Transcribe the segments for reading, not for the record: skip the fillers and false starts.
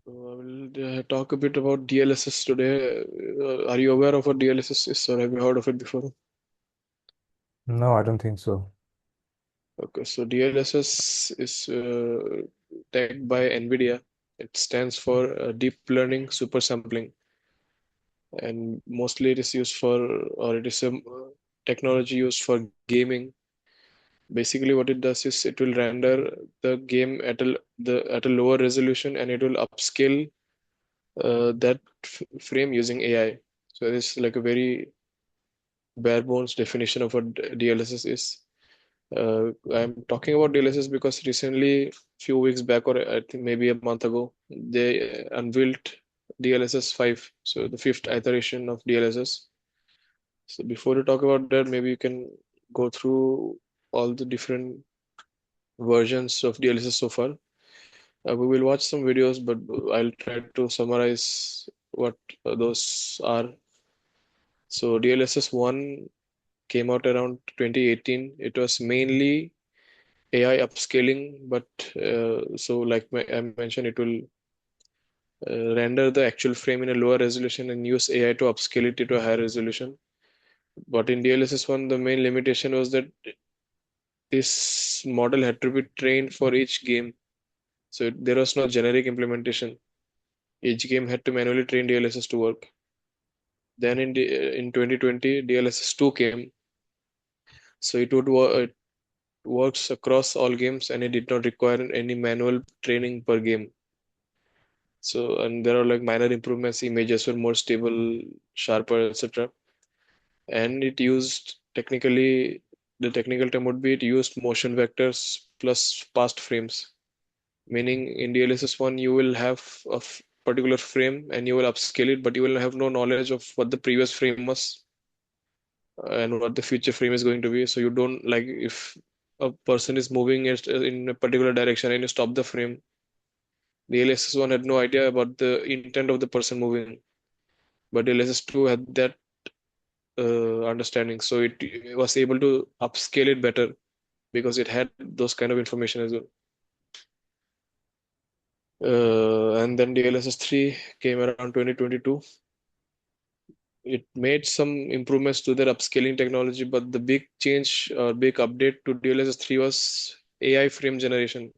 I will talk a bit about DLSS today. Are you aware of what DLSS is, or have you heard of it before? No, I don't think so. Okay, so DLSS is tagged by Nvidia. It stands for Deep Learning Super Sampling, and mostly it is used for, or it is a technology used for gaming. Basically, what it does is it will render the game at a lower resolution, and it will upscale that frame using AI. So it's like a very bare bones definition of what DLSS is. I'm talking about DLSS because recently, few weeks back, or I think maybe a month ago, they unveiled DLSS 5, so the fifth iteration of DLSS. So before you talk about that, maybe you can go through all the different versions of DLSS so far. We will watch some videos, but I'll try to summarize what those are. So DLSS 1 came out around 2018. It was mainly AI upscaling, but so like I mentioned, it will render the actual frame in a lower resolution and use AI to upscale it to a higher resolution. But in DLSS 1, the main limitation was that this model had to be trained for each game. So there was no generic implementation. Each game had to manually train DLSS to work. Then in 2020, DLSS 2 came. So it works across all games and it did not require any manual training per game. So, and there are like minor improvements, images were more stable, sharper, etc. And it used technically, the technical term would be it used motion vectors plus past frames. Meaning in DLSS 1, you will have a particular frame and you will upscale it, but you will have no knowledge of what the previous frame was and what the future frame is going to be. So you don't like if a person is moving it in a particular direction and you stop the frame, the LSS 1 had no idea about the intent of the person moving, but LSS 2 had that understanding. So it was able to upscale it better because it had those kind of information as well. And then DLSS 3 came around 2022. It made some improvements to their upscaling technology, but the big change or big update to DLSS 3 was AI frame generation.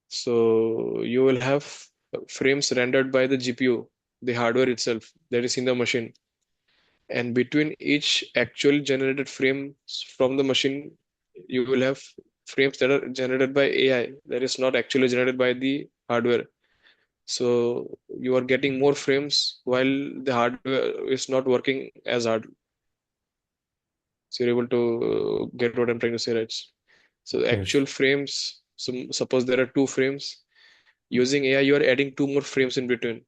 So you will have frames rendered by the GPU, the hardware itself that is in the machine. And between each actual generated frame from the machine, you will have frames that are generated by AI that is not actually generated by the hardware. So you are getting more frames while the hardware is not working as hard. So you're able to get what I'm trying to say, right? So the actual Yes. frames, so suppose there are two frames, using AI, you are adding two more frames in between. Okay.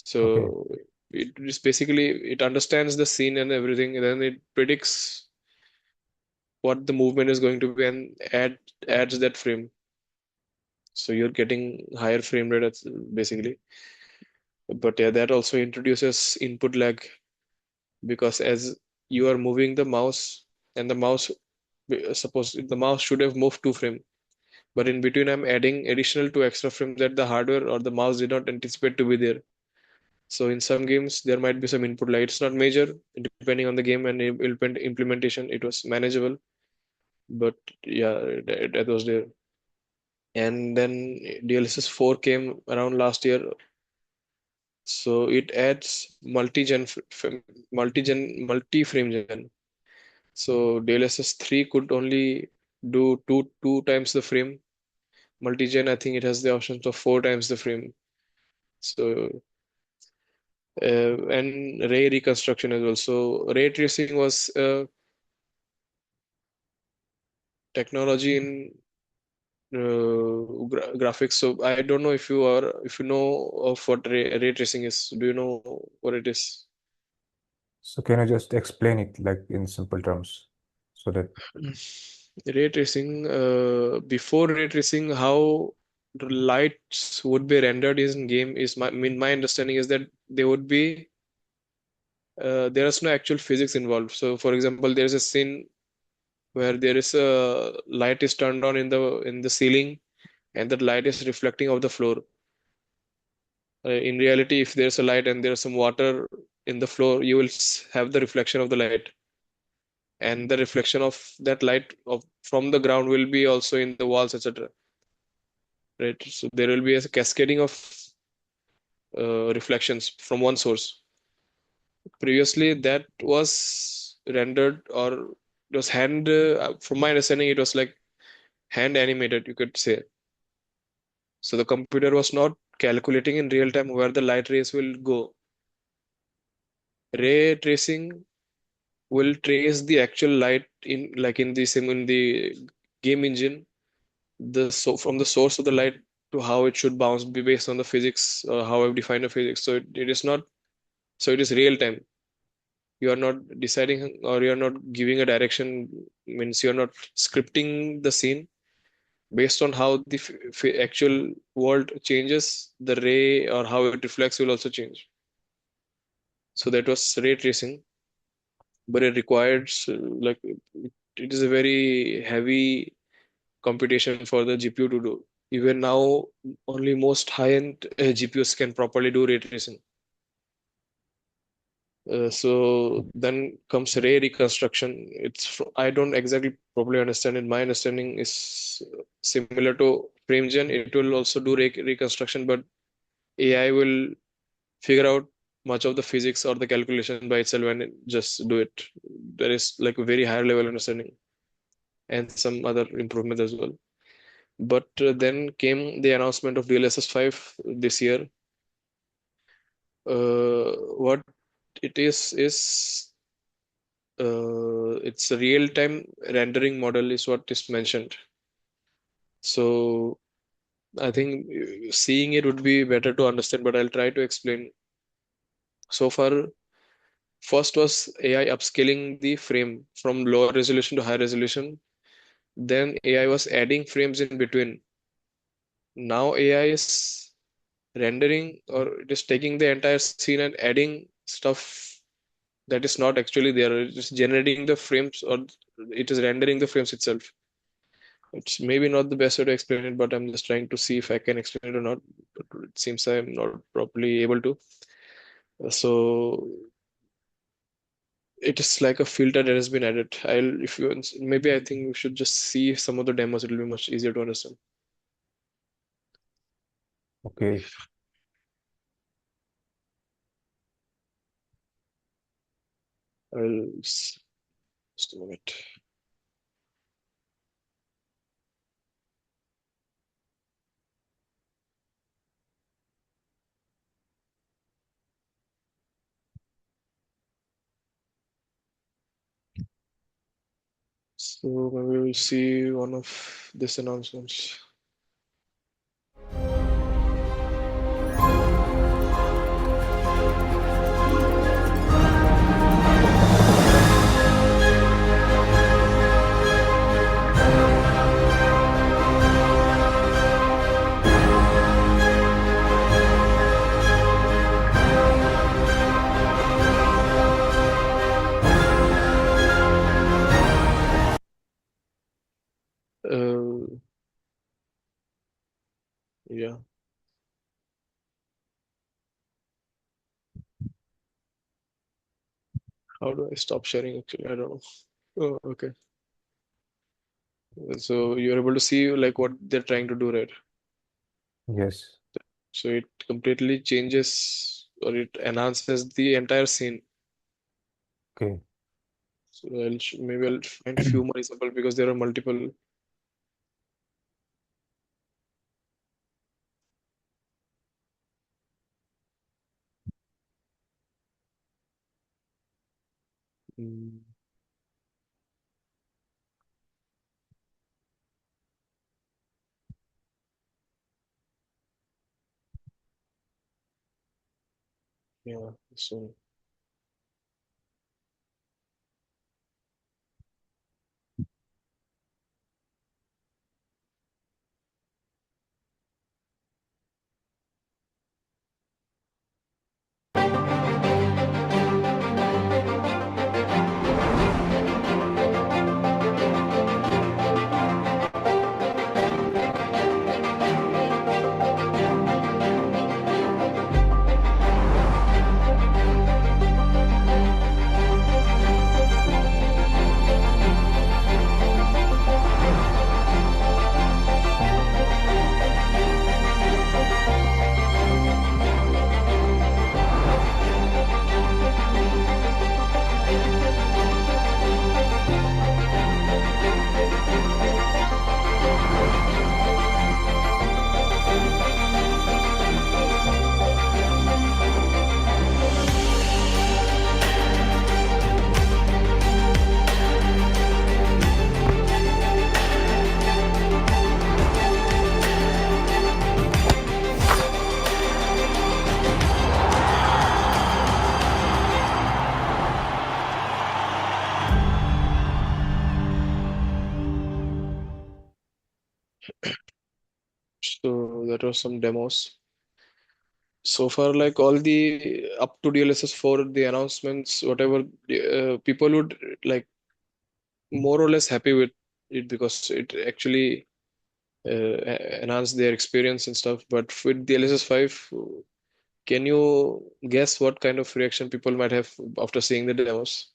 So it is basically it understands the scene and everything, and then it predicts what the movement is going to be and adds that frame. So you're getting higher frame rate basically. But yeah, that also introduces input lag because as you are moving the mouse and the mouse, suppose the mouse should have moved two frame, but in between I'm adding additional two extra frames that the hardware or the mouse did not anticipate to be there. So in some games there might be some input lag. It's not major depending on the game and implementation. It was manageable, but yeah, that was there. And then DLSS 4 came around last year, so it adds multi-frame gen. So DLSS 3 could only do two times the frame. Multi-gen, I think it has the options of four times the frame. So and ray reconstruction as well. So ray tracing was technology in graphics. So I don't know if you know of what ray tracing is. Do you know what it is? So can you just explain it like in simple terms so that Ray tracing, before ray tracing, how the lights would be rendered in game is my, I mean, my understanding is that they would be there is no actual physics involved. So, for example, there is a scene where there is a light is turned on in the ceiling, and that light is reflecting off the floor. In reality, if there's a light and there's some water in the floor, you will have the reflection of the light, and the reflection of that light from the ground will be also in the walls, etc. Right? So there will be a cascading of reflections from one source. Previously, that was rendered, or it was from my understanding, it was like hand animated, you could say. So the computer was not calculating in real time where the light rays will go. Ray tracing will trace the actual light in, like in the sim, in the game engine, from the source of the light to how it should bounce, be based on the physics, how I've defined the physics. So it is not, so it is real time. You are not deciding, or you are not giving a direction, means you are not scripting the scene based on how the actual world changes. The ray or how it reflects will also change. So that was ray tracing, but it requires like it is a very heavy computation for the GPU to do. Even now, only most high-end GPUs can properly do ray tracing. So then comes ray reconstruction. I don't exactly properly understand it. My understanding is similar to frame gen. It will also do ray reconstruction, but AI will figure out much of the physics or the calculation by itself and just do it. There is like a very higher level understanding and some other improvements as well. But then came the announcement of DLSS 5 this year. What it is it's a real-time rendering model is what is mentioned. So I think seeing it would be better to understand, but I'll try to explain. So far, first was AI upscaling the frame from lower resolution to high resolution. Then AI was adding frames in between. Now AI is rendering, or it is taking the entire scene and adding stuff that is not actually there. It is generating the frames, or it is rendering the frames itself. It's maybe not the best way to explain it, but I'm just trying to see if I can explain it or not. But it seems I'm not properly able to. So it is like a filter that has been added. If you maybe I think we should just see some of the demos. It'll be much easier to understand. Okay. Just a minute. So maybe we'll see one of these announcements. Uh, yeah. How do I stop sharing? Actually, I don't know. Oh, okay. So you're able to see like what they're trying to do, right? Yes. So it completely changes, or it enhances the entire scene. Okay. So maybe I'll find few more examples because there are multiple. Mm, yeah. So that was some demos. So far, like all the up to DLSS 4, the announcements, whatever, people would like more or less happy with it because it actually enhanced their experience and stuff. But with DLSS 5, can you guess what kind of reaction people might have after seeing the demos?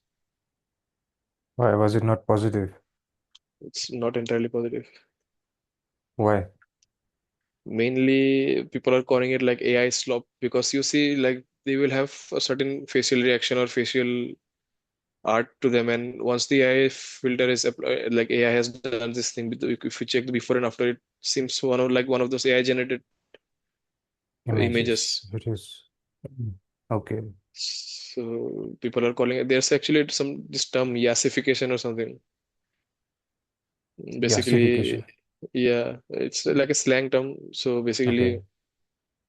Why was it not positive? It's not entirely positive. Why? Mainly, people are calling it like AI slop because you see, like they will have a certain facial reaction or facial art to them, and once the AI filter is applied, like AI has done this thing. If you check the before and after, it seems one of those AI generated Images. images. It is. Okay. So people are calling it. There's actually some this term yassification or something. Basically, Gasification. yeah, it's like a slang term. So Okay. basically,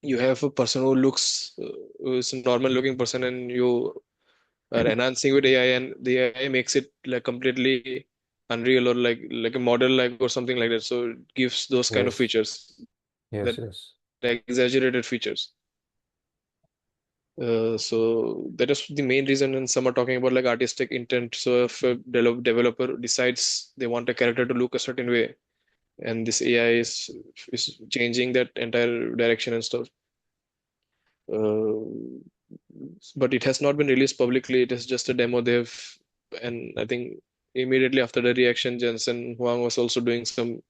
you have a person who looks who is a normal looking person, and you are enhancing with AI, and the AI makes it like completely unreal or like a model like or something like that. So it gives those kind of Yes. features, that Yes. Yes. exaggerated features. So that is the main reason, and some are talking about like artistic intent. So if a developer decides they want a character to look a certain way, and this AI is changing that entire direction and stuff. Uh, but it has not been released publicly. It is just a demo. And I think immediately after the reaction, Jensen Huang was also doing some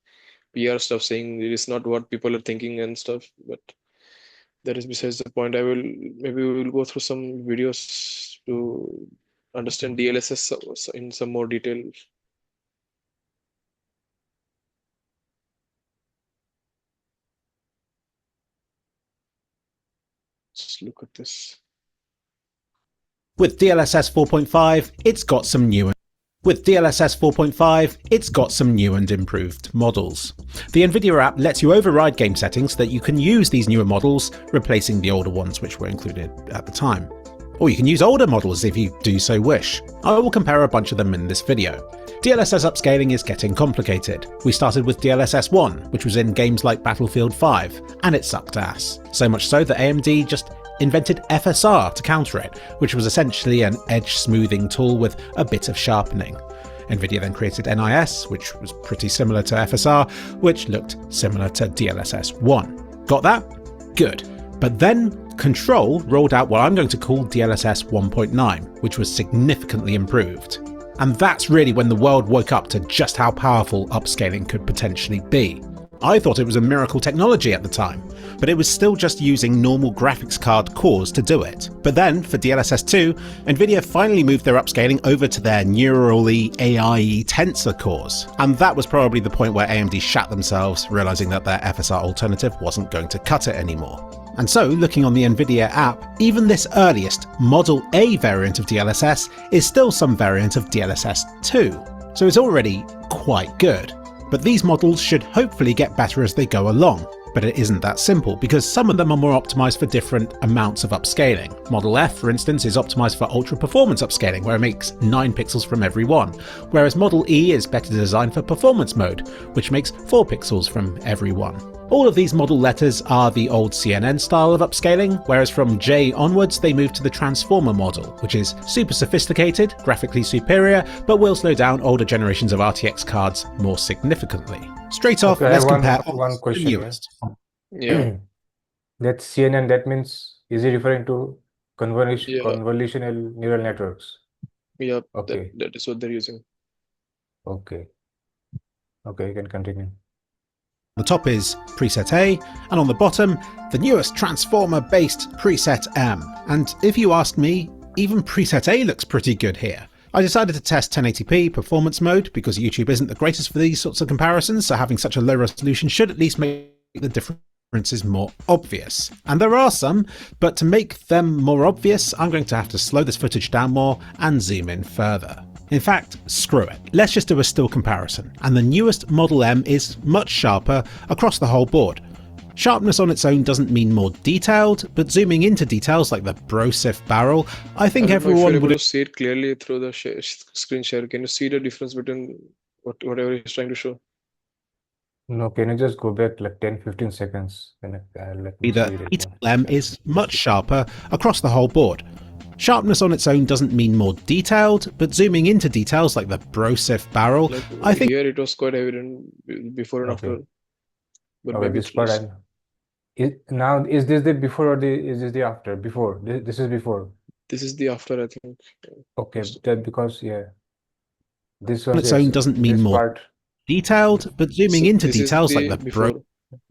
PR stuff saying it is not what people are thinking and stuff. But that is besides the point. Maybe we will go through some videos to understand DLSS in some more detail. Just look at this. With DLSS 4.5, it's got some new and improved models. The Nvidia app lets you override game settings so that you can use these newer models, replacing the older ones which were included at the time. Or you can use older models if you do so wish. I will compare a bunch of them in this video. DLSS upscaling is getting complicated. We started with DLSS 1, which was in games like Battlefield 5, and it sucked ass. So much so that AMD just invented FSR to counter it, which was essentially an edge smoothing tool with a bit of sharpening. Nvidia then created NIS, which was pretty similar to FSR, which looked similar to DLSS 1. Got that? Good. But then Control rolled out what I'm going to call DLSS 1.9, which was significantly improved. And that's really when the world woke up to just how powerful upscaling could potentially be. I thought it was a miracle technology at the time, but it was still just using normal graphics card cores to do it. But then, for DLSS 2, Nvidia finally moved their upscaling over to their neurally AI tensor cores, and that was probably the point where AMD shat themselves, realizing that their FSR alternative wasn't going to cut it anymore. And so, looking on the Nvidia app, even this earliest Model A variant of DLSS is still some variant of DLSS 2, so it's already quite good. But these models should hopefully get better as they go along. But it isn't that simple, because some of them are more optimized for different amounts of upscaling. Model F, for instance, is optimized for ultra performance upscaling, where it makes 9 pixels from every one, whereas Model E is better designed for performance mode, which makes 4 pixels from every one. All of these model letters are the old CNN style of upscaling, whereas from J onwards they move to the transformer model, which is super sophisticated, graphically superior, but will slow down older generations of RTX cards more significantly. Straight off, Okay, I let's have compare one the question here. newest. Yeah, That's CNN, that means, is he referring to yeah, convolutional neural networks? yeah. Okay, That is what they're using. okay, okay, you can continue. The top is preset A, and on the bottom, the newest transformer-based preset M. And if you ask me, even preset A looks pretty good here. I decided to test 1080p performance mode because YouTube isn't the greatest for these sorts of comparisons, so having such a low resolution should at least make the differences more obvious. And there are some, but to make them more obvious, I'm going to have to slow this footage down more and zoom in further. In fact, screw it. Let's just do a still comparison, and the newest Model M is much sharper across the whole board. Sharpness on its own doesn't mean more detailed, but zooming into details like the Brosif barrel, I think I don't know if you're everyone able would. to see it clearly through the screen share. Can you see the difference between whatever he's trying to show? No, can you just go back like 10, 15 seconds? Let me see that it again. ETLM is much sharper across the whole board. Sharpness on its own doesn't mean more detailed, but zooming into details like the Brosif barrel, Like I think here, it was quite evident before and Okay. after, but Okay, maybe this it's part less. now is this the before or is this the after? Before. This is before. This is the after, I think. Okay, So that because yeah, this on was its own doesn't mean this more part detailed, but zooming into this is details like the the before.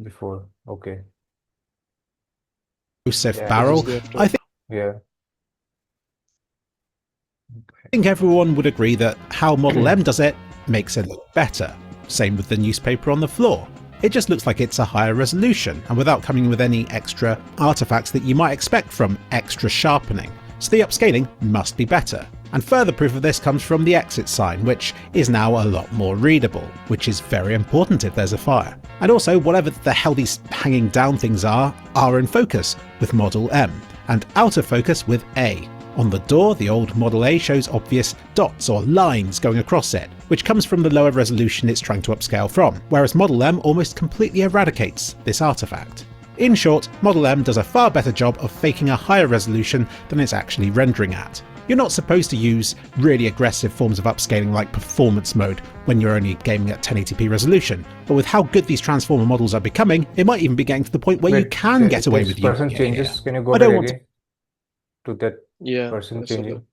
before. Okay. Brosif Yeah, This barrel, is the after. I yeah. think everyone would agree that how Model M does it makes it look better. Same with the newspaper on the floor. It just looks like it's a higher resolution and without coming with any extra artifacts that you might expect from extra sharpening. So the upscaling must be better. And further proof of this comes from the exit sign, which is now a lot more readable, which is very important if there's a fire. And also, whatever the hell these hanging down things are in focus with Model M, and out of focus with A. On the door, the old Model A shows obvious dots or lines going across it, which comes from the lower resolution it's trying to upscale from, whereas Model M almost completely eradicates this artifact. In short, Model M does a far better job of faking a higher resolution than it's actually rendering at. You're not supposed to use really aggressive forms of upscaling like performance mode when you're only gaming at 1080p resolution, but with how good these transformer models are becoming, it might even be getting to the point where you Wait, can get away this with using person it here. changes. Can you go I back don't want to again to that Yeah, person I saw that. changing?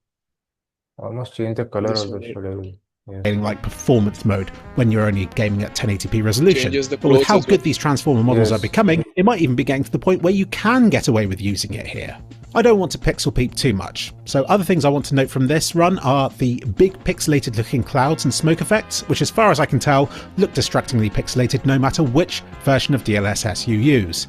Almost change the color This also one, right? should have. Yes. gaming like performance mode when you're only gaming at 1080p resolution. Changes the But with clothes how as well. good these transformer models are Yes. becoming, it might even be getting to the point where you can get away with using it here. I don't want to pixel peep too much, so other things I want to note from this run are the big pixelated looking clouds and smoke effects, which as far as I can tell look distractingly pixelated no matter which version of DLSS you use.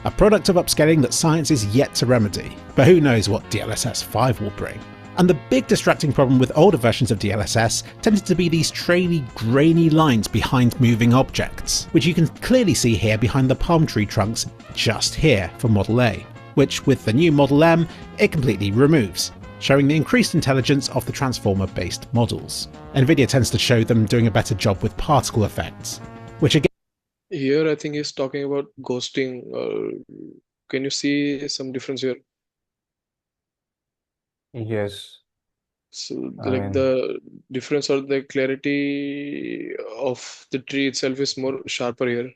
A product of upscaling that science is yet to remedy, but who knows what DLSS 5 will bring. And the big distracting problem with older versions of DLSS tended to be these traily, grainy lines behind moving objects, which you can clearly see here behind the palm tree trunks just here for Model A, which with the new Model M, it completely removes, showing the increased intelligence of the transformer-based models. Nvidia tends to show them doing a better job with particle effects, which again Here, I think he's talking about ghosting. Can you see some difference here? Yes. So, I like mean, the difference or the clarity of the tree itself is more sharper here.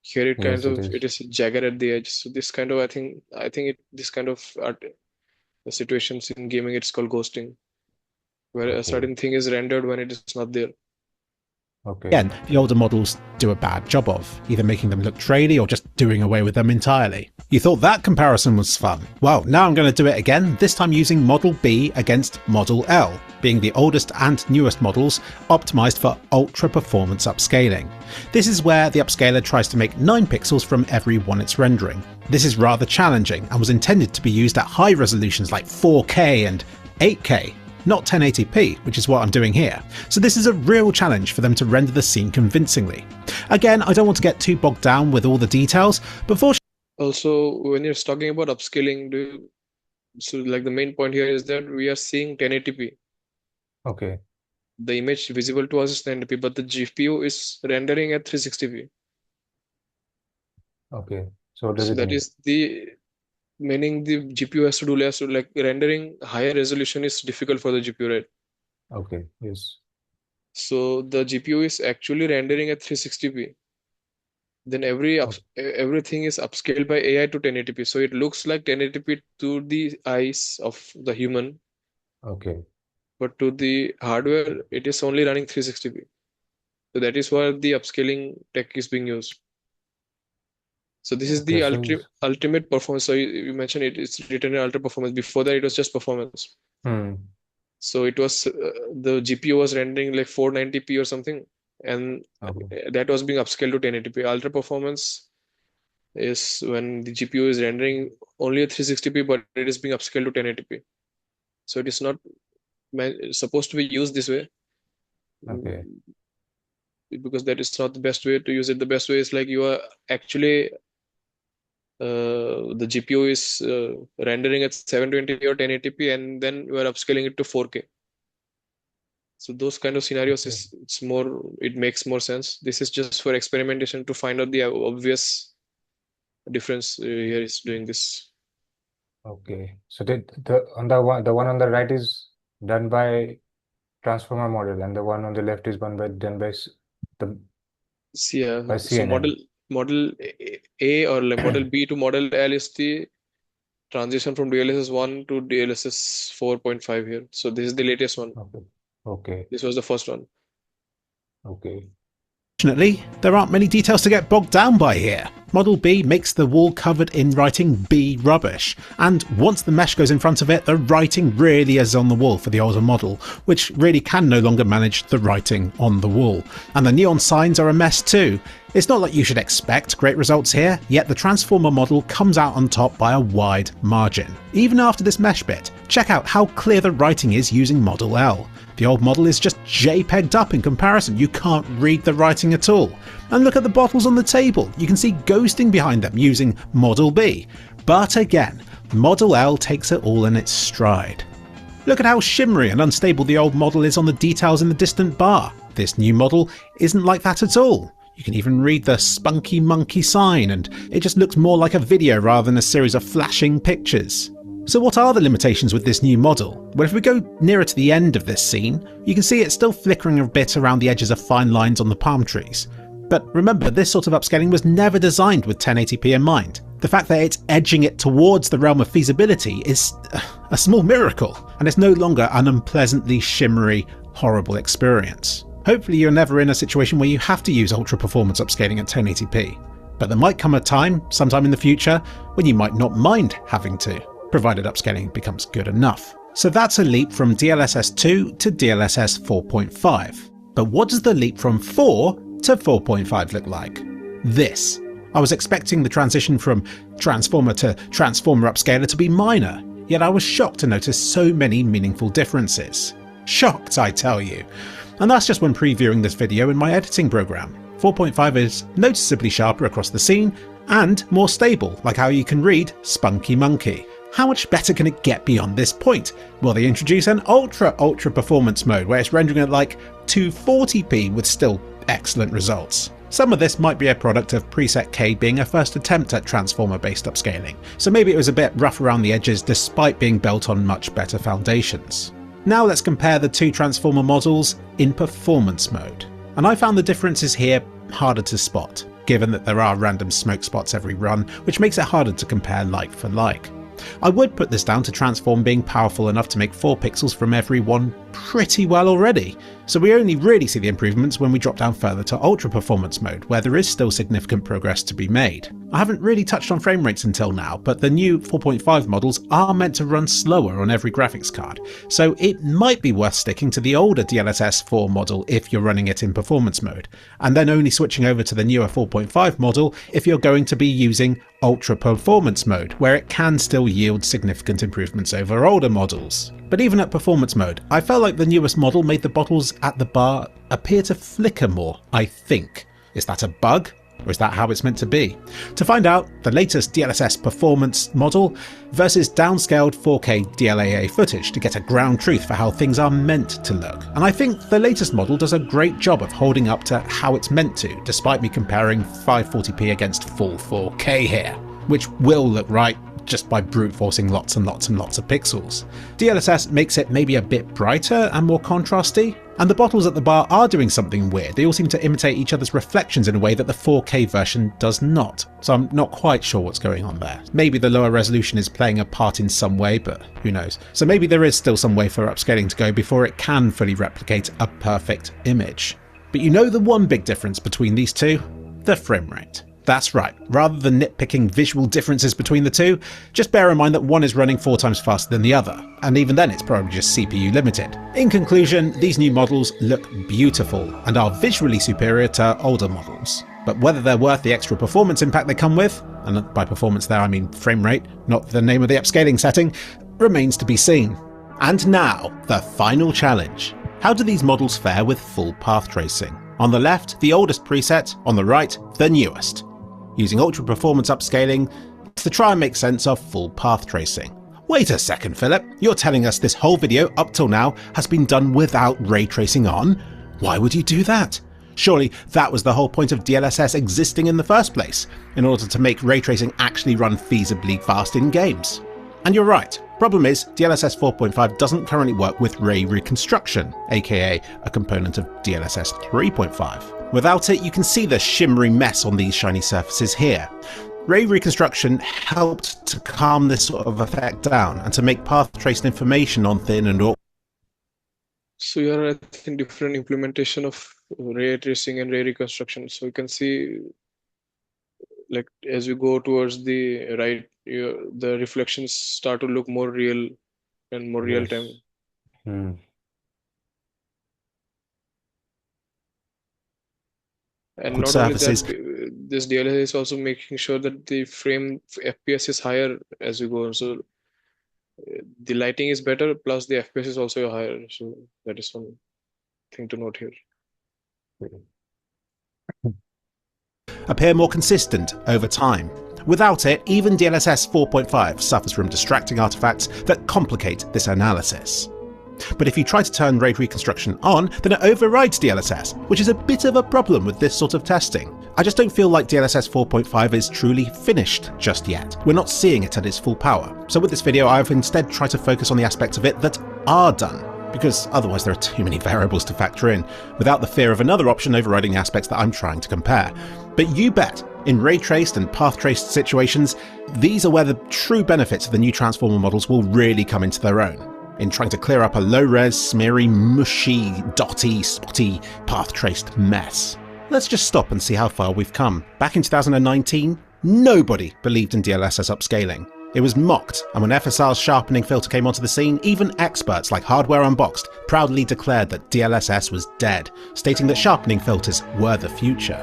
Here, it kind yes, it of is. it is jagged at the edge. So this kind of I think this kind of art situations in gaming it's called ghosting, where a Okay. certain thing is rendered when it is not there. Okay. Again, the older models do a bad job of, either making them look traily or just doing away with them entirely. You thought that comparison was fun? Well, now I'm going to do it again, this time using Model B against Model L, being the oldest and newest models optimised for ultra performance upscaling. This is where the upscaler tries to make 9 pixels from every one it's rendering. This is rather challenging and was intended to be used at high resolutions like 4K and 8K. Not 1080p, which is what I'm doing here. So this is a real challenge for them to render the scene convincingly. Again, I don't want to get too bogged down with all the details, but for Also, when you're talking about upscaling, so like the main point here is that we are seeing 1080p. Okay. The image visible to us is 1080p, but the GPU is rendering at 360p. Okay. So what does So it that mean? is the meaning the GPU has to do less. So like rendering higher resolution is difficult for the GPU, right? Okay. Yes. So the GPU is actually rendering at 360p. Then everything is upscaled by AI to 1080p. So it looks like 1080p to the eyes of the human, Okay. but to the hardware, it is only running 360p. So that is why the upscaling tech is being used. So this is Okay. the So ultimate performance. So you mentioned it's written in ultra performance. Before that, it was just performance. hmm. So it was the GPU was rendering like 490p or something, and Okay. that was being upscaled to 1080p. Ultra performance is when the GPU is rendering only at 360p, but it is being upscaled to 1080p. So it is not supposed to be used this way, Okay. mm, because that is not the best way to use it. The best way is like you are actually the GPU is rendering at 720p or 1080p, and then you are upscaling it to 4K. So those kind of scenarios it makes more sense. This is just for experimentation to find out the obvious difference. Here is doing this. Okay. So the one on the right is done by transformer model, and the one on the left is done by the by So CNN. model A or model B to model L is the transition from DLSS 1 to DLSS 4.5 here. So this is the latest one. Okay. This was the first one. Okay. Fortunately, there aren't many details to get bogged down by here. Model B makes the wall covered in writing B rubbish, and once the mesh goes in front of it, the writing really is on the wall for the older model, which really can no longer manage the writing on the wall. And the neon signs are a mess too. It's not like you should expect great results here, yet the transformer model comes out on top by a wide margin. Even after this mesh bit, check out how clear the writing is using Model L. The old model is just JPEG'd up in comparison, you can't read the writing at all. And look at the bottles on the table, you can see ghosting behind them using Model B. But again, Model L takes it all in its stride. Look at how shimmery and unstable the old model is on the details in the distant bar. This new model isn't like that at all. You can even read the spunky monkey sign, and it just looks more like a video rather than a series of flashing pictures. So what are the limitations with this new model? Well, if we go nearer to the end of this scene, you can see it's still flickering a bit around the edges of fine lines on the palm trees. But remember, this sort of upscaling was never designed with 1080p in mind. The fact that it's edging it towards the realm of feasibility is a small miracle, and it's no longer an unpleasantly shimmery, horrible experience. Hopefully you're never in a situation where you have to use ultra performance upscaling at 1080p. But there might come a time, sometime in the future, when you might not mind having to, provided upscaling becomes good enough. So that's a leap from DLSS 2 to DLSS 4.5. But what does the leap from 4 to 4.5 look like? This. I was expecting the transition from transformer to transformer upscaler to be minor, yet I was shocked to notice so many meaningful differences. Shocked, I tell you. And that's just when previewing this video in my editing program. 4.5 is noticeably sharper across the scene and more stable, like how you can read Spunky Monkey. How much better can it get beyond this point? Will they introduce an ultra performance mode where it's rendering at like 240p with still excellent results? Some of this might be a product of preset K being a first attempt at transformer based upscaling, so maybe it was a bit rough around the edges despite being built on much better foundations. Now let's compare the two transformer models in performance mode. And I found the differences here harder to spot, given that there are random smoke spots every run, which makes it harder to compare like for like. I would put this down to Transform being powerful enough to make 4 pixels from every one pretty well already, so we only really see the improvements when we drop down further to Ultra Performance mode, where there is still significant progress to be made. I haven't really touched on frame rates until now, but the new 4.5 models are meant to run slower on every graphics card, so it might be worth sticking to the older DLSS 4 model if you're running it in performance mode, and then only switching over to the newer 4.5 model if you're going to be using Ultra Performance mode, where it can still yield significant improvements over older models. But even at performance mode, I felt like the newest model made the bottles at the bar appear to flicker more, I think. Is that a bug? Or is that how it's meant to be? To find out, the latest DLSS performance model versus downscaled 4K DLAA footage to get a ground truth for how things are meant to look. And I think the latest model does a great job of holding up to how it's meant to, despite me comparing 540p against full 4K here, which will look right just by brute forcing lots and lots and lots of pixels. DLSS makes it maybe a bit brighter and more contrasty, and the bottles at the bar are doing something weird. They all seem to imitate each other's reflections in a way that the 4K version does not, so I'm not quite sure what's going on there. Maybe the lower resolution is playing a part in some way, but who knows. So maybe there is still some way for upscaling to go before it can fully replicate a perfect image. But you know the one big difference between these two? The frame rate. That's right, rather than nitpicking visual differences between the two, just bear in mind that one is running 4 times faster than the other, and even then it's probably just CPU limited. In conclusion, these new models look beautiful and are visually superior to older models. But whether they're worth the extra performance impact they come with, and by performance there I mean frame rate, not the name of the upscaling setting, remains to be seen. And now, the final challenge. How do these models fare with full path tracing? On the left, the oldest preset, on the right, the newest. Using ultra performance upscaling to try and make sense of full path tracing. Wait a second, Philip. You're telling us this whole video up till now has been done without ray tracing on? Why would you do that? Surely that was the whole point of DLSS existing in the first place, in order to make ray tracing actually run feasibly fast in games. And you're right. Problem is, DLSS 4.5 doesn't currently work with ray reconstruction, aka a component of DLSS 3.5. Without it, you can see the shimmery mess on these shiny surfaces here. Ray reconstruction helped to calm this sort of effect down and to make path traced information on thin and awkward. So here I think different implementation of ray tracing and ray reconstruction. So you can see, like as you go towards the right, the reflections start to look more real and more real time. Hmm. And not surfaces. only that, this DLSS is also making sure that the frame FPS is higher as you go. So the lighting is better, plus the FPS is also higher. So that is one thing to note here. Appear more consistent over time. Without it, even DLSS 4.5 suffers from distracting artifacts that complicate this analysis. But if you try to turn ray reconstruction on, then it overrides DLSS, which is a bit of a problem with this sort of testing. I just don't feel like DLSS 4.5 is truly finished just yet. We're not seeing it at its full power. So with this video, I've instead tried to focus on the aspects of it that are done, because otherwise there are too many variables to factor in, without the fear of another option overriding the aspects that I'm trying to compare. But you bet, in ray-traced and path-traced situations, these are where the true benefits of the new transformer models will really come into their own, in trying to clear up a low-res, smeary, mushy, dotty, spotty, path-traced mess. Let's just stop and see how far we've come. Back in 2019, nobody believed in DLSS upscaling. It was mocked, and when FSR's sharpening filter came onto the scene, even experts like Hardware Unboxed proudly declared that DLSS was dead, stating that sharpening filters were the future.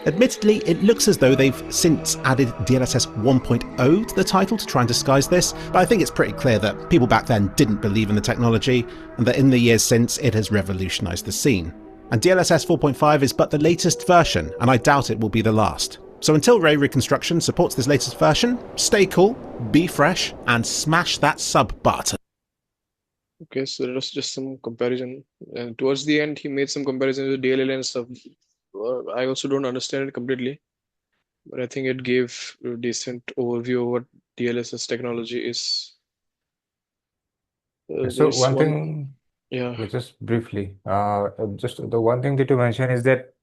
Admittedly, it looks as though they've since added DLSS 1.0 to the title to try and disguise this, but I think it's pretty clear that people back then didn't believe in the technology, and that in the years since it has revolutionised the scene. And DLSS 4.5 is but the latest version, and I doubt it will be the last. So until ray reconstruction supports this latest version, stay cool, be fresh, and smash that sub button. Okay, so there was just some comparison, and towards the end he made some comparison with DLL and stuff. I also don't understand it completely, but I think it gave a decent overview of what DLSS technology is. So one thing, yeah, just briefly, just the one thing that you mentioned is that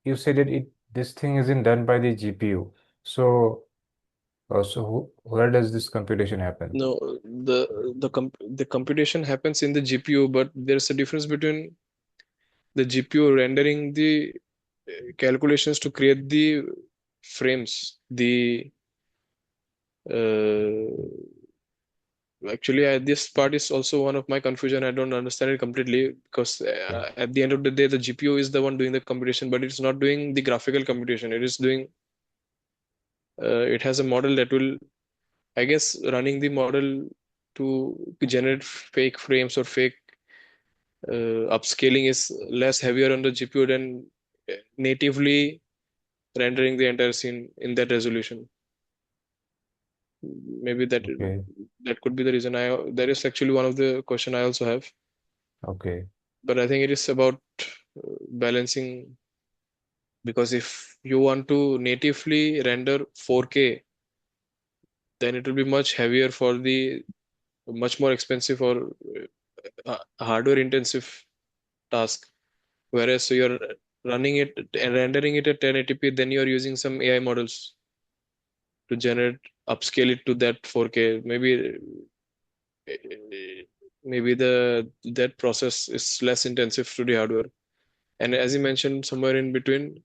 you said that this thing isn't done by the GPU. So where does this computation happen? no, the computation happens in the GPU, but there's a difference between the GPU rendering the calculations to create the frames. Actually, this part is also one of my confusion. I don't understand it completely, because at the end of the day, the GPU is the one doing the computation, but it's not doing the graphical computation. It is doing, it has a model that will, I guess, running the model to generate fake frames or fake upscaling is less heavier on the GPU than natively rendering the entire scene in that resolution. Maybe that could be the reason. That is actually one of the question I also have. Okay. But I think it is about balancing, because if you want to natively render 4K, then it will be much heavier for the much more expensive or hardware intensive task. Whereas so you're running it and rendering it at 1080p, then you're using some AI models to generate upscale it to that 4K. Maybe that process is less intensive to the hardware. And as you mentioned, somewhere in between,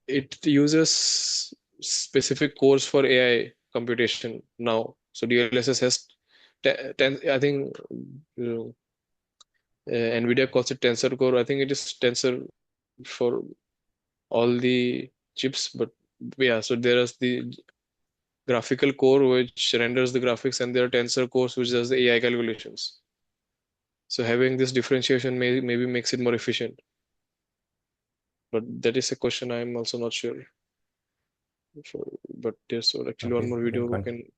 it uses specific cores for AI computation now. So DLSS has 10, I think, Nvidia calls it tensor core. I think it is tensor for all the chips, but yeah, so there is the graphical core which renders the graphics, and there are tensor cores which does the AI calculations. So having this differentiation maybe makes it more efficient. But that is a question I'm also not sure. But there's actually one Okay, more you can video. continue.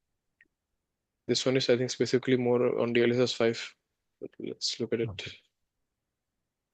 This one is, I think, specifically more on DLSS 5. But let's look at it. Okay.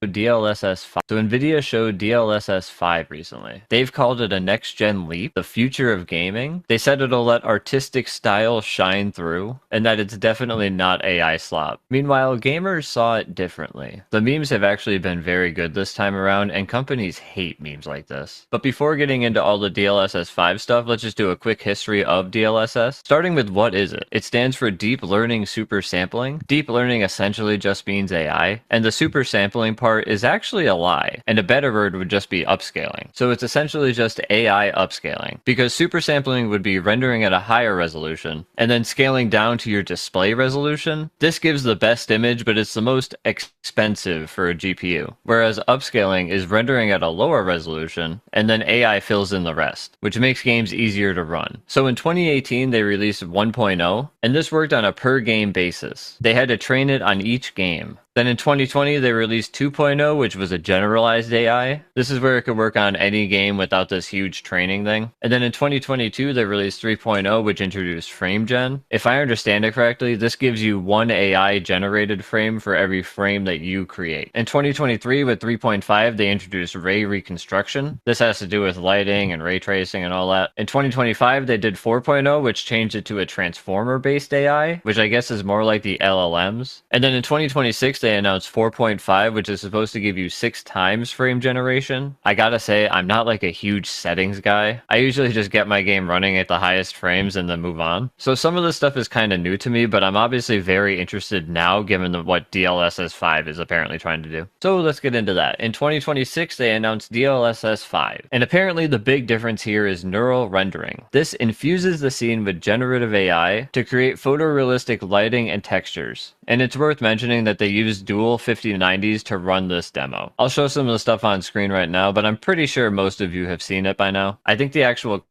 DLSS 5. So Nvidia showed DLSS 5 recently. They've called it a next-gen leap, the future of gaming. They said it'll let artistic style shine through, and that it's definitely not AI slop. Meanwhile, gamers saw it differently. The memes have actually been very good this time around, and companies hate memes like this. But before getting into all the DLSS 5 stuff, let's just do a quick history of DLSS. Starting with what is it? It stands for Deep Learning Super Sampling. Deep Learning essentially just means AI, and the super sampling part is actually a lie, and a better word would just be upscaling. So it's essentially just AI upscaling, because super sampling would be rendering at a higher resolution, and then scaling down to your display resolution. This gives the best image, but it's the most expensive for a GPU, whereas upscaling is rendering at a lower resolution, and then AI fills in the rest, which makes games easier to run. So in 2018, they released 1.0, and this worked on a per game basis. They had to train it on each game. Then in 2020, they released 2.0, which was a generalized AI. This is where it could work on any game without this huge training thing. And then in 2022, they released 3.0, which introduced frame gen. If I understand it correctly, this gives you one AI generated frame for every frame that you create. In 2023, with 3.5, they introduced ray reconstruction. This has to do with lighting and ray tracing and all that. In 2025, they did 4.0, which changed it to a transformer-based AI, which I guess is more like the LLMs. And then in 2026, they announced 4.5, which is supposed to give you 6 times frame generation. I gotta say, I'm not like a huge settings guy. I usually just get my game running at the highest frames and then move on. So some of this stuff is kind of new to me, but I'm obviously very interested now given what DLSS 5 is apparently trying to do. So let's get into that. In 2026, they announced DLSS 5. And apparently the big difference here is neural rendering. This infuses the scene with generative AI to create photorealistic lighting and textures. And it's worth mentioning that they use dual 5090s to run this demo. I'll show some of the stuff on screen right now, but I'm pretty sure most of you have seen it by now. I think the actual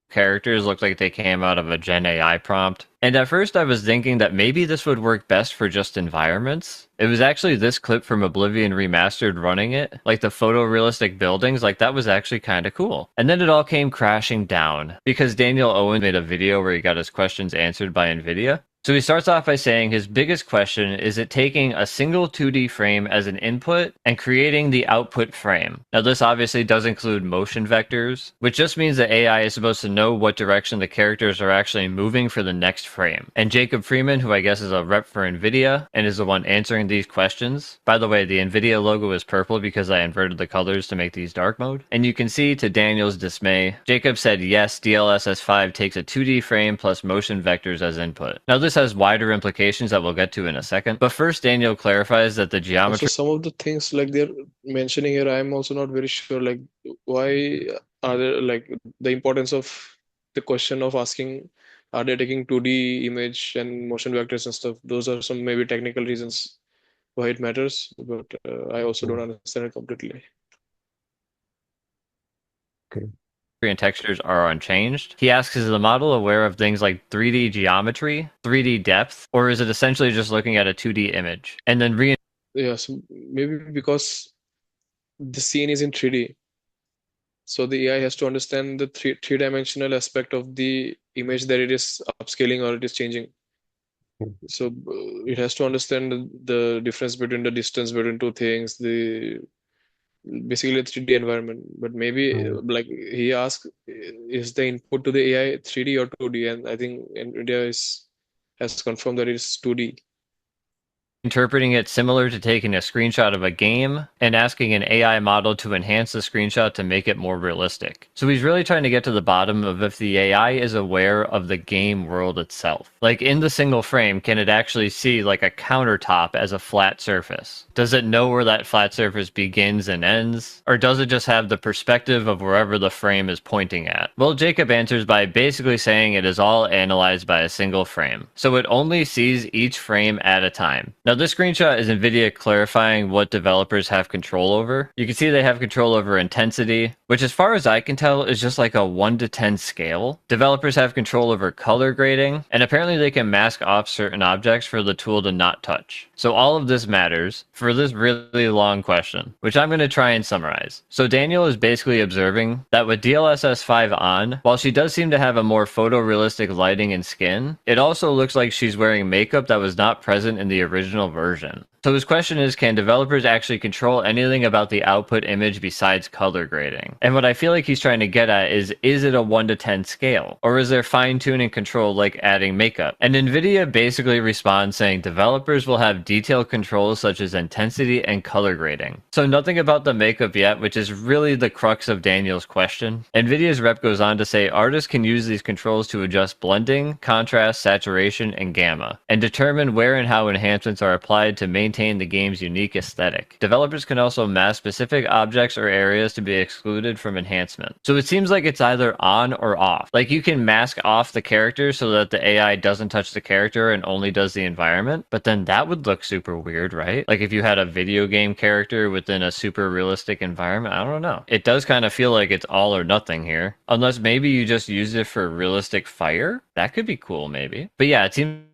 characters look like they came out of a Gen AI prompt. And at first I was thinking that maybe this would work best for just environments. It was actually this clip from Oblivion Remastered running it, like the photorealistic buildings, like that was actually kind of cool. And then it all came crashing down because Daniel Owen made a video where he got his questions answered by Nvidia. So he starts off by saying his biggest question is it taking a single 2D frame as an input and creating the output frame. Now this obviously does include motion vectors, which just means that AI is supposed to know what direction the characters are actually moving for the next frame. And Jacob Freeman, who I guess is a rep for Nvidia and is the one answering these questions. By the way, the Nvidia logo is purple because I inverted the colors to make these dark mode. And you can see to Daniel's dismay, Jacob said yes, DLSS 5 takes a 2D frame plus motion vectors as input. Now this has wider implications that we'll get to in a second, but first Daniel clarifies that the geometry. Also, some of the things like they're mentioning here, I'm also not very sure. Like, why are there like the importance of the question of asking, are they taking 2D image and motion vectors and stuff? Those are some maybe technical reasons why it matters, but I also don't understand it completely. Okay. And textures are unchanged. He asks, is the model aware of things like 3D geometry, 3D depth, or is it essentially just looking at a 2D image? And then Yeah, so maybe because the scene is in 3D. So the AI has to understand the three-dimensional aspect of the image that it is upscaling or it is changing. So it has to understand the difference between the distance between two things, basically a 3D environment. But maybe like he asked, is the input to the AI 3D or 2D? And I think Nvidia has confirmed that it's 2D. interpreting it similar to taking a screenshot of a game and asking an AI model to enhance the screenshot to make it more realistic. So he's really trying to get to the bottom of if the AI is aware of the game world itself. Like in the single frame, can it actually see like a countertop as a flat surface? Does it know where that flat surface begins and ends? Or does it just have the perspective of wherever the frame is pointing at? Well, Jacob answers by basically saying it is all analyzed by a single frame. So it only sees each frame at a time. Now this screenshot is Nvidia clarifying what developers have control over. You can see they have control over intensity, which as far as I can tell is just like a 1 to 10 scale. Developers have control over color grading, and apparently they can mask off certain objects for the tool to not touch. So all of this matters for this really long question, which I'm going to try and summarize. So Daniel is basically observing that with DLSS 5 on, while she does seem to have a more photorealistic lighting and skin, it also looks like she's wearing makeup that was not present in the original version. So his question is, can developers actually control anything about the output image besides color grading? And what I feel like he's trying to get at is it a 1 to 10 scale? Or is there fine-tuning control like adding makeup? And Nvidia basically responds saying developers will have detailed controls such as intensity and color grading. So nothing about the makeup yet, which is really the crux of Daniel's question. Nvidia's rep goes on to say artists can use these controls to adjust blending, contrast, saturation, and gamma, and determine where and how enhancements are applied to maintain the game's unique aesthetic. Developers can also mask specific objects or areas to be excluded from enhancement. So it seems like it's either on or off. Like you can mask off the character so that the AI doesn't touch the character and only does the environment, but then that would look super weird, right? Like if you had a video game character within a super realistic environment, I don't know. It does kind of feel like it's all or nothing here. Unless maybe you just use it for realistic fire? That could be cool maybe. But yeah, it seems,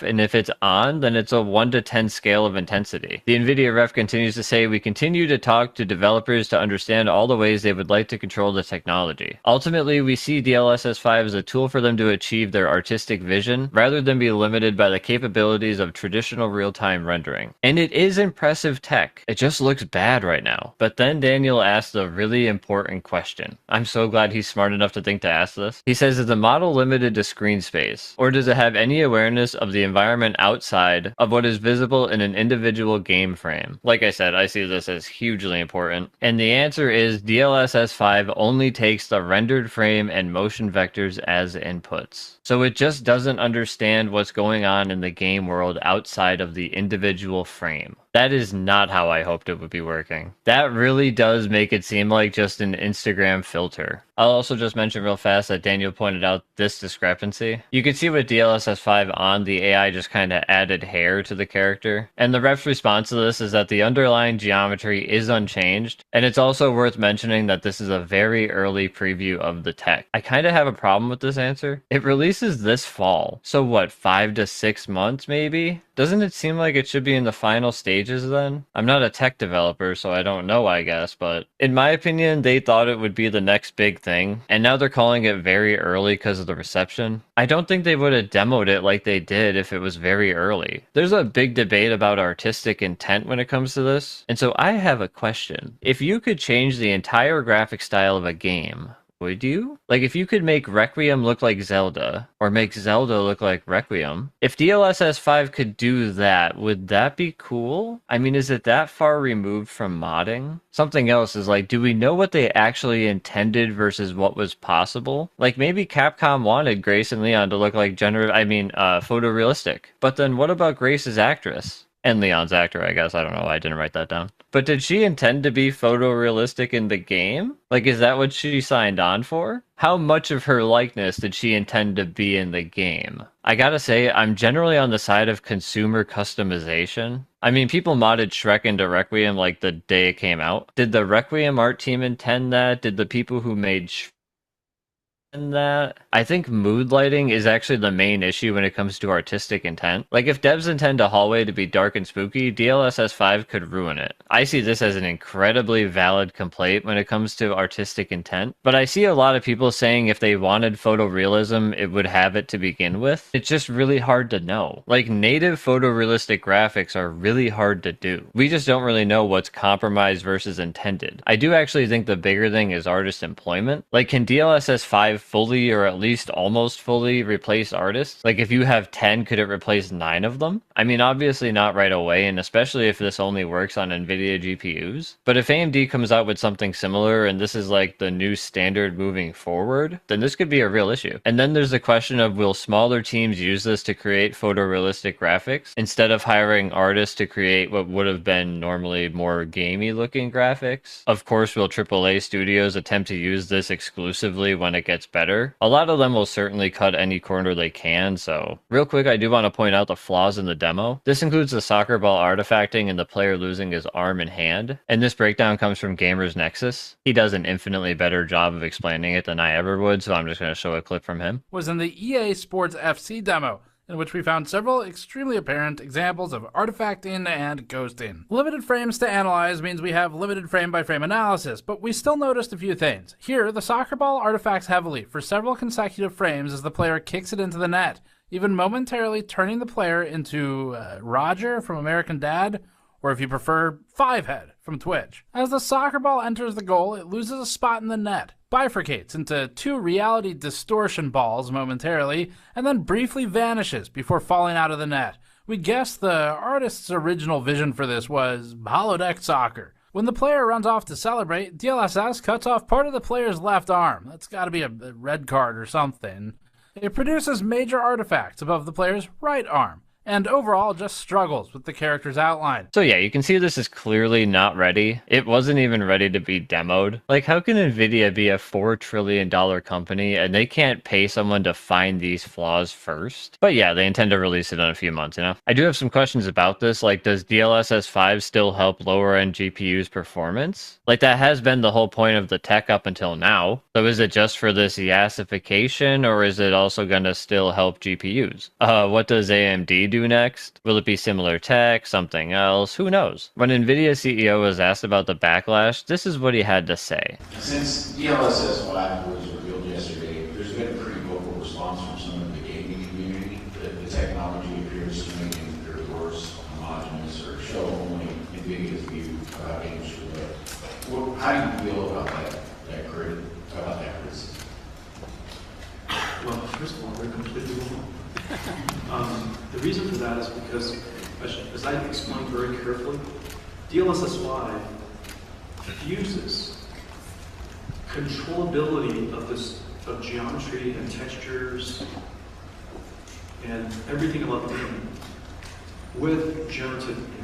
and if it's on, then it's a 1 to 10 scale of intensity. The Nvidia ref continues to say, we continue to talk to developers to understand all the ways they would like to control the technology. Ultimately, we see DLSS 5 as a tool for them to achieve their artistic vision, rather than be limited by the capabilities of traditional real-time rendering. And it is impressive tech. It just looks bad right now. But then Daniel asked a really important question. I'm so glad he's smart enough to think to ask this. He says, is the model limited to screen space? Or does it have any awareness of the environment outside of what is visible in an individual game frame? Like I said, I see this as hugely important. And the answer is DLSS 5 only takes the rendered frame and motion vectors as inputs. So it just doesn't understand what's going on in the game world outside of the individual frame. That is not how I hoped it would be working. That really does make it seem like just an Instagram filter. I'll also just mention real fast that Daniel pointed out this discrepancy. You can see with DLSS 5 on, the AI just kind of added hair to the character. And the ref's response to this is that the underlying geometry is unchanged. And it's also worth mentioning that this is a very early preview of the tech. I kind of have a problem with this answer. It releases this fall. So what, 5 to 6 months maybe? Doesn't it seem like it should be in the final stages then? I'm not a tech developer, so I don't know, I guess, but in my opinion, they thought it would be the next big thing, and now they're calling it very early because of the reception. I don't think they would have demoed it like they did if it was very early. There's a big debate about artistic intent when it comes to this, and so I have a question. If you could change the entire graphic style of a game, would you? Like if you could make Requiem look like Zelda, or make Zelda look like Requiem, if DLSS 5 could do that, would that be cool? I mean, is it that far removed from modding? Something else is like, do we know what they actually intended versus what was possible? Like maybe Capcom wanted Grace and Leon to look like photorealistic. But then what about Grace's actress? And Leon's actor, I guess. I don't know why I didn't write that down. But did she intend to be photorealistic in the game? Like, is that what she signed on for? How much of her likeness did she intend to be in the game? I gotta say, I'm generally on the side of consumer customization. I mean, people modded Shrek into Requiem like the day it came out. Did the Requiem art team intend that? Did the people who made that? I think mood lighting is actually the main issue when it comes to artistic intent. Like if devs intend a hallway to be dark and spooky, DLSS 5 could ruin it. I see this as an incredibly valid complaint when it comes to artistic intent, but I see a lot of people saying if they wanted photorealism, it would have it to begin with. It's just really hard to know. Like native photorealistic graphics are really hard to do. We just don't really know what's compromised versus intended. I do actually think the bigger thing is artist employment. Like can DLSS 5 fully or at least almost fully replace artists? Like if you have 10, could it replace 9 of them? I mean, obviously not right away, and especially if this only works on Nvidia GPUs. But if AMD comes out with something similar and this is like the new standard moving forward, then this could be a real issue. And then there's the question of, will smaller teams use this to create photorealistic graphics instead of hiring artists to create what would have been normally more gamey looking graphics? Of course, will AAA studios attempt to use this exclusively when it gets better. A lot of them will certainly cut any corner they can, so real quick, I do want to point out the flaws in the demo. This includes the soccer ball artifacting and the player losing his arm and hand, and this breakdown comes from Gamers Nexus. He does an infinitely better job of explaining it than I ever would, so I'm just going to show a clip from him. Was in the EA Sports FC demo, in which we found several extremely apparent examples of artifacting and ghosting. Limited frames to analyze means we have limited frame-by-frame analysis, but we still noticed a few things. Here, the soccer ball artifacts heavily for several consecutive frames as the player kicks it into the net, even momentarily turning the player into Roger from American Dad, or if you prefer, Fivehead from Twitch. As the soccer ball enters the goal, it loses a spot in the net, bifurcates into two reality distortion balls momentarily, and then briefly vanishes before falling out of the net. We guess the artist's original vision for this was holodeck soccer. When the player runs off to celebrate, DLSS cuts off part of the player's left arm. That's gotta be a red card or something. It produces major artifacts above the player's right arm, and overall just struggles with the character's outline. So yeah, you can see this is clearly not ready. It wasn't even ready to be demoed. Like, how can Nvidia be a $4 trillion company and they can't pay someone to find these flaws first? But yeah, they intend to release it in a few months, you know? I do have some questions about this, like, does DLSS 5 still help lower-end GPUs' performance? Like, that has been the whole point of the tech up until now. So is it just for this yassification, or is it also gonna still help GPUs? What does AMD do next? Will it be similar tech, something else? Who knows? When Nvidia CEO was asked about the backlash, this is what he had to say. Since DLSS 5 was revealed yesterday, there's been a pretty vocal response from some of the gaming community that the technology appears to make their cores homogeneous or show only Nvidia's view of how games should look. How do you feel about that criticism? Well, first of all, they're completely wrong. The reason for that is because, as I explained very carefully, DLSS 5 fuses controllability of geometry and textures and everything about the game with generative AI.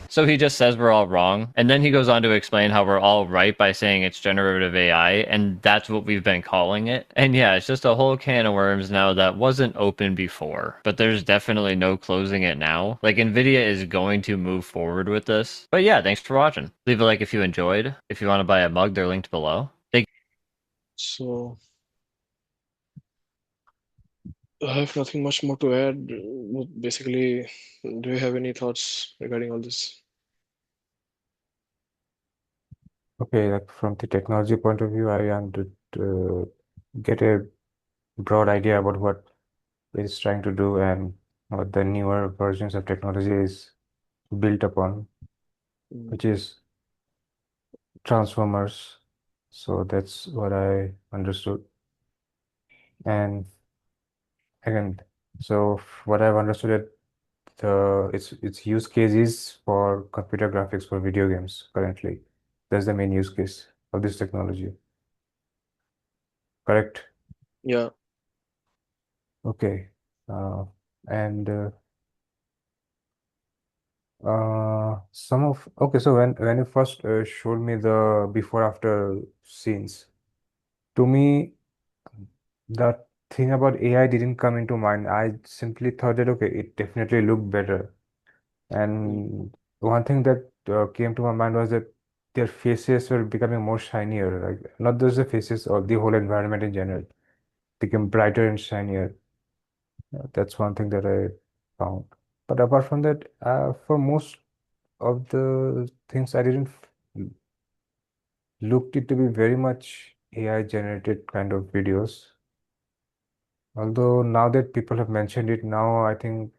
So he just says we're all wrong, and then he goes on to explain how we're all right by saying it's generative AI, and that's what we've been calling it. And yeah, it's just a whole can of worms now that wasn't open before, but there's definitely no closing it now. Like, Nvidia is going to move forward with this. But yeah, thanks for watching. Leave a like if you enjoyed. If you want to buy a mug, they're linked below. So I have nothing much more to add. Basically, do you have any thoughts regarding all this? Okay, like from the technology point of view, I want to get a broad idea about what it's trying to do and what the newer versions of technology is built upon, which is transformers. So that's what I understood. And again, so what I've understood it, its use case is for computer graphics for video games currently. That's the main use case of this technology. Correct? Yeah. Okay. And okay, so when you first showed me the before after scenes, to me that thing about AI didn't come into mind. I simply thought that okay, it definitely looked better. And one thing that came to my mind was that their faces were becoming more shinier, like not just the faces or the whole environment in general became brighter and shinier. That's one thing that I found. But apart from that, for most of the things, I didn't looked it to be very much AI generated kind of videos. Although now that people have mentioned it, now I think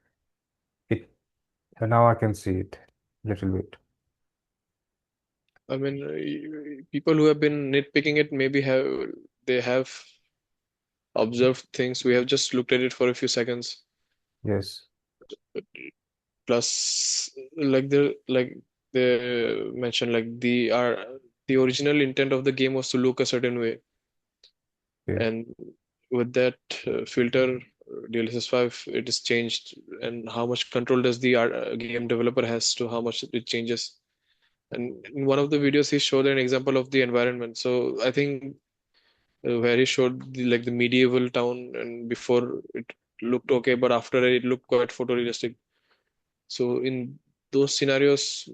it now I can see it a little bit. I mean, people who have been nitpicking it maybe have observed things. We have just looked at it for a few seconds. Yes. Plus, they mentioned, like the original intent of the game was to look a certain way, Okay. and with that filter DLSS 5, it is changed. And how much control does the game developer has to how much it changes? And in one of the videos, he showed an example of the environment. So I think where he showed like the medieval town, and before it looked okay, but after it looked quite photorealistic. So in those scenarios,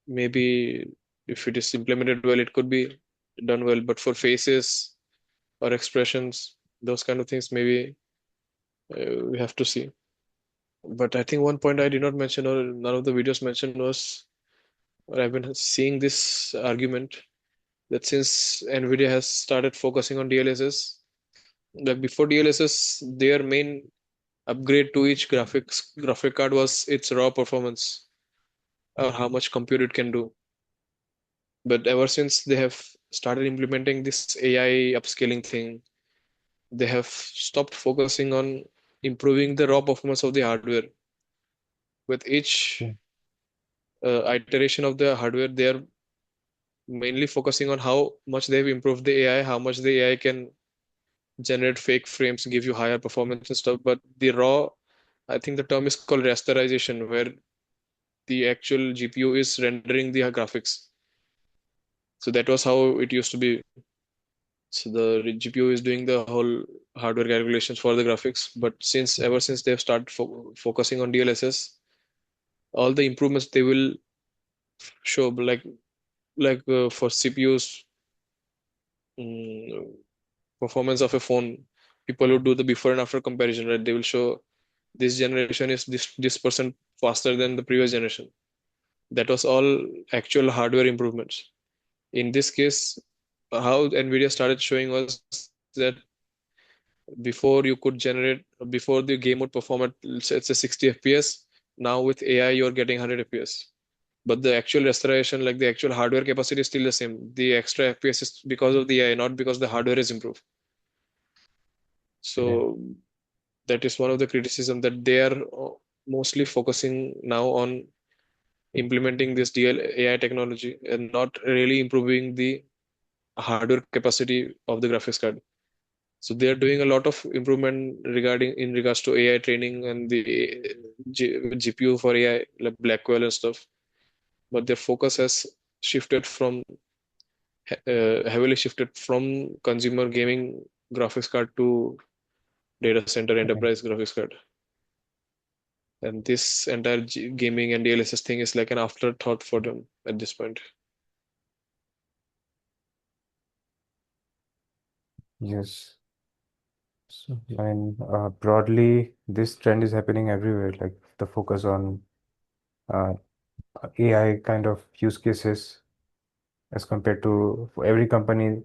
maybe if it is implemented well, it could be done well. But for faces or expressions, those kind of things, maybe we have to see. But I think one point I did not mention, or none of the videos mentioned, was, or I've been seeing this argument that since Nvidia has started focusing on DLSS, like before DLSS, their main upgrade to each graphic card was its raw performance or how much compute it can do. But ever since they have started implementing this AI upscaling thing, they have stopped focusing on improving the raw performance of the hardware. With each Okay. iteration of the hardware, they are mainly focusing on how much they've improved the AI, how much the AI can generate fake frames, give you higher performance and stuff. But the raw, I think the term is called rasterization, where the actual GPU is rendering the graphics. So that was how it used to be. So the GPU is doing the whole hardware calculations for the graphics. But since ever since they've started focusing on DLSS, all the improvements they will show, like for CPUs, mm, performance of a phone, people who do the before and after comparison, right? They will show this generation is this percent faster than the previous generation. That was all actual hardware improvements. In this case, how Nvidia started showing was that before you could generate, before the game would perform at let's say 60 FPS, now with AI you're getting 100 FPS. But the actual restoration, like the actual hardware capacity is still the same. The extra FPS is because of the AI, not because the hardware is improved. Yeah. So that is one of the criticism, that they are mostly focusing now on implementing this DL AI technology and not really improving the hardware capacity of the graphics card. So they are doing a lot of improvement regarding in regards to AI training and the GPU for AI, like Blackwell and stuff. But their focus has shifted from heavily shifted from consumer gaming graphics card to data center Okay. enterprise graphics card. And this entire gaming and DLSS thing is like an afterthought for them at this point. Yes. So, broadly, this trend is happening everywhere, like the focus on uh, AI kind of use cases as compared to for every company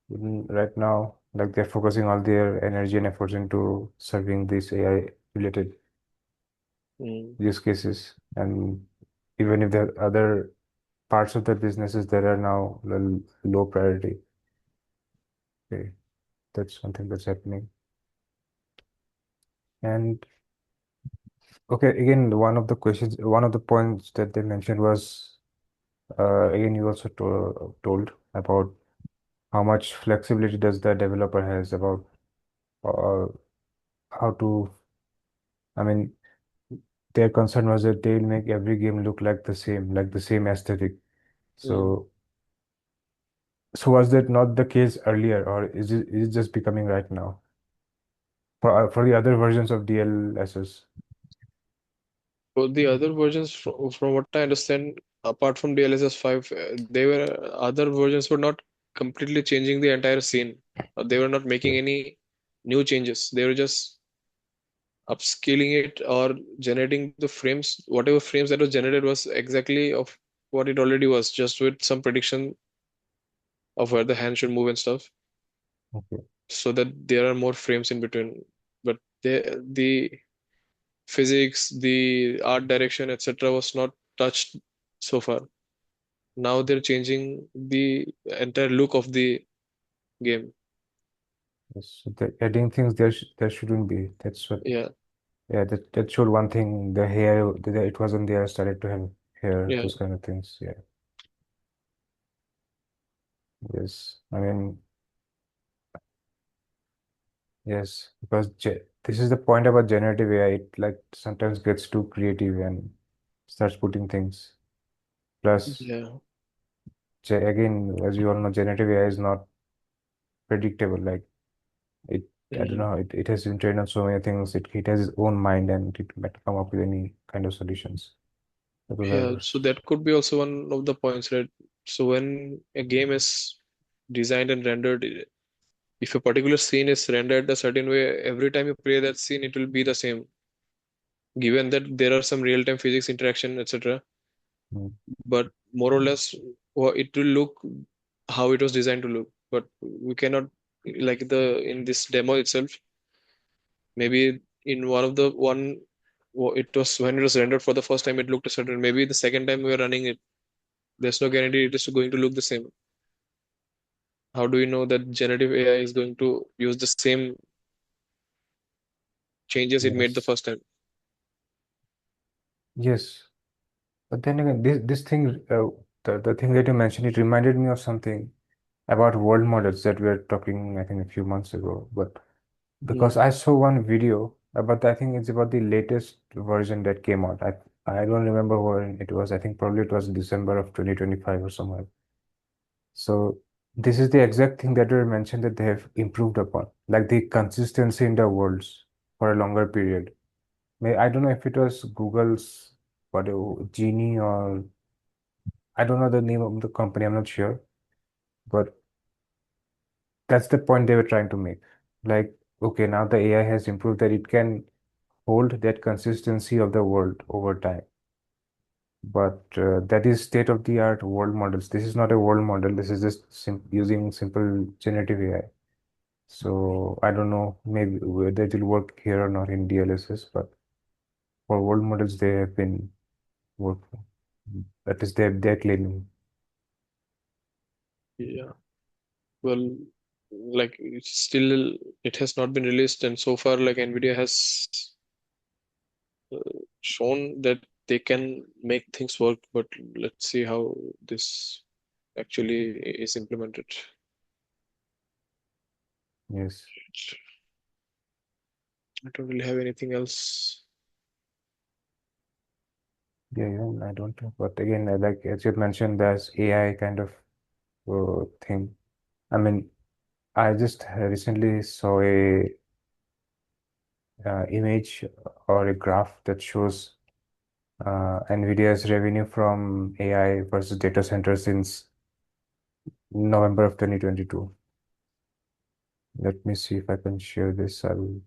right now, like they're focusing all their energy and efforts into serving these AI related Mm. use cases. And even if there are other parts of the businesses that are now low priority, okay, that's something that's happening. And okay, again, one of the points that they mentioned was, again, you also told about how much flexibility does the developer has about uh, how to, I mean, their concern was that they'll make every game look like the same aesthetic. Mm. So, so was that not the case earlier, or is it just becoming right now for the other versions of DLSS? For the other versions, from what I understand, apart from DLSS 5, they were other versions were not completely changing the entire scene. They were not making Okay. any new changes. They were just upscaling it or generating the frames. Whatever frames that was generated was exactly of what it already was, just with some prediction of where the hand should move and stuff, Okay. so that there are more frames in between. But the physics, the art direction, etc., was not touched so far. Now they're changing the entire look of the game. Yes, so the adding things there shouldn't be. That's what. Yeah, Yeah, that showed one thing. The hair, it wasn't there. Started to have hair. yeah, Those kind of things. Yeah. Yes. I mean, yes, because this is the point about generative AI. It like sometimes gets too creative and starts putting things. Plus, yeah. again, as you all know, generative AI is not predictable. Like it, I don't Mhm. know, it has been trained on so many things. It has its own mind and it might come up with any kind of solutions. Those are Yeah, so that could be also one of the points, right? So when a game is designed and rendered, if a particular scene is rendered a certain way, every time you play that scene, it will be the same. Given that there are some real-time physics interaction, etc., Mm. but more or less, it will look how it was designed to look. But we cannot, like the in this demo itself, maybe in it was when it was rendered for the first time, it looked a certain. Maybe the second time we are running it, there's no guarantee it is going to look the same. How do we know that generative AI is going to use the same changes it made the Yes. first time? Yes. But then again, this thing, the thing that you mentioned, it reminded me of something about world models that we were talking, I think, a few months ago. But because Hmm. I saw one video about, I think it's about the latest version that came out. I don't remember when it was. I think probably it was December of 2025 or somewhere. So this is the exact thing that were mentioned that they have improved upon, like the consistency in the worlds for a longer period. I don't know if it was Google's what Genie or I don't know the name of the company. I'm not sure, but that's the point they were trying to make. Like, okay, now the AI has improved that it can hold that consistency of the world over time. But that is state-of-the-art world models. This is not a world model. This is just using simple generative AI. So I don't know maybe whether it will work here or not in DLSS, but for world models they have been working. That is they're claiming. Yeah. Well, like it's still it has not been released, and so far, like Nvidia has uh, shown that they can make things work. But let's see how this actually is implemented. Yes. I don't really have anything else. Yeah, yeah, I don't know. But again, like as you mentioned, there's AI kind of thing. I mean, I just recently saw a image or a graph that shows Nvidia's revenue from AI versus data centers since November of 2022. Let me see if I can share this. I'll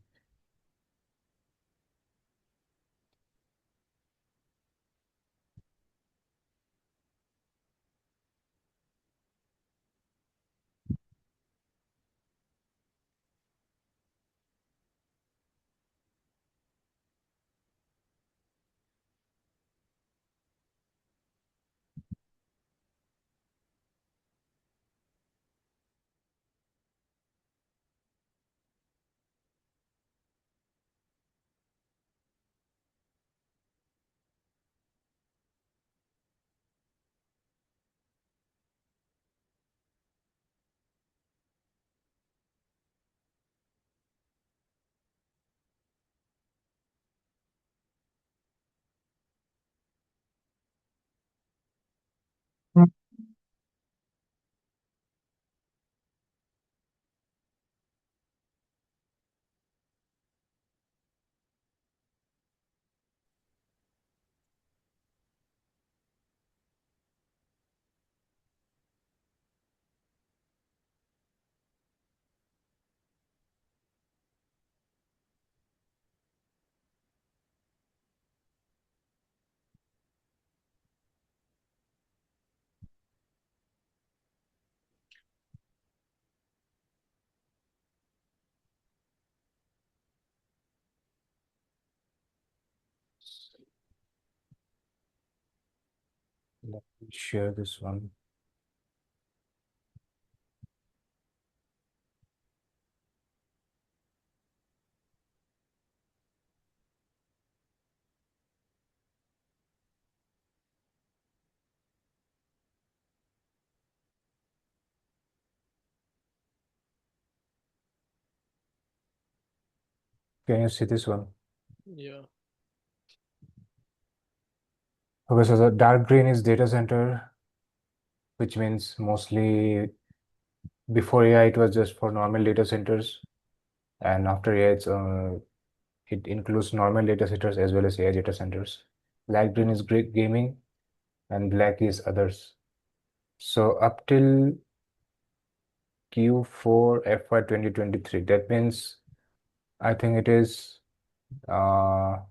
let me share this one. Can you see this one? Yeah. Okay, so the dark green is data center, which means mostly before AI, it was just for normal data centers, and after AI, it includes normal data centers as well as AI data centers. Light green is great gaming, and black is others. So up till Q4 FY 2023, that means I think it is oh,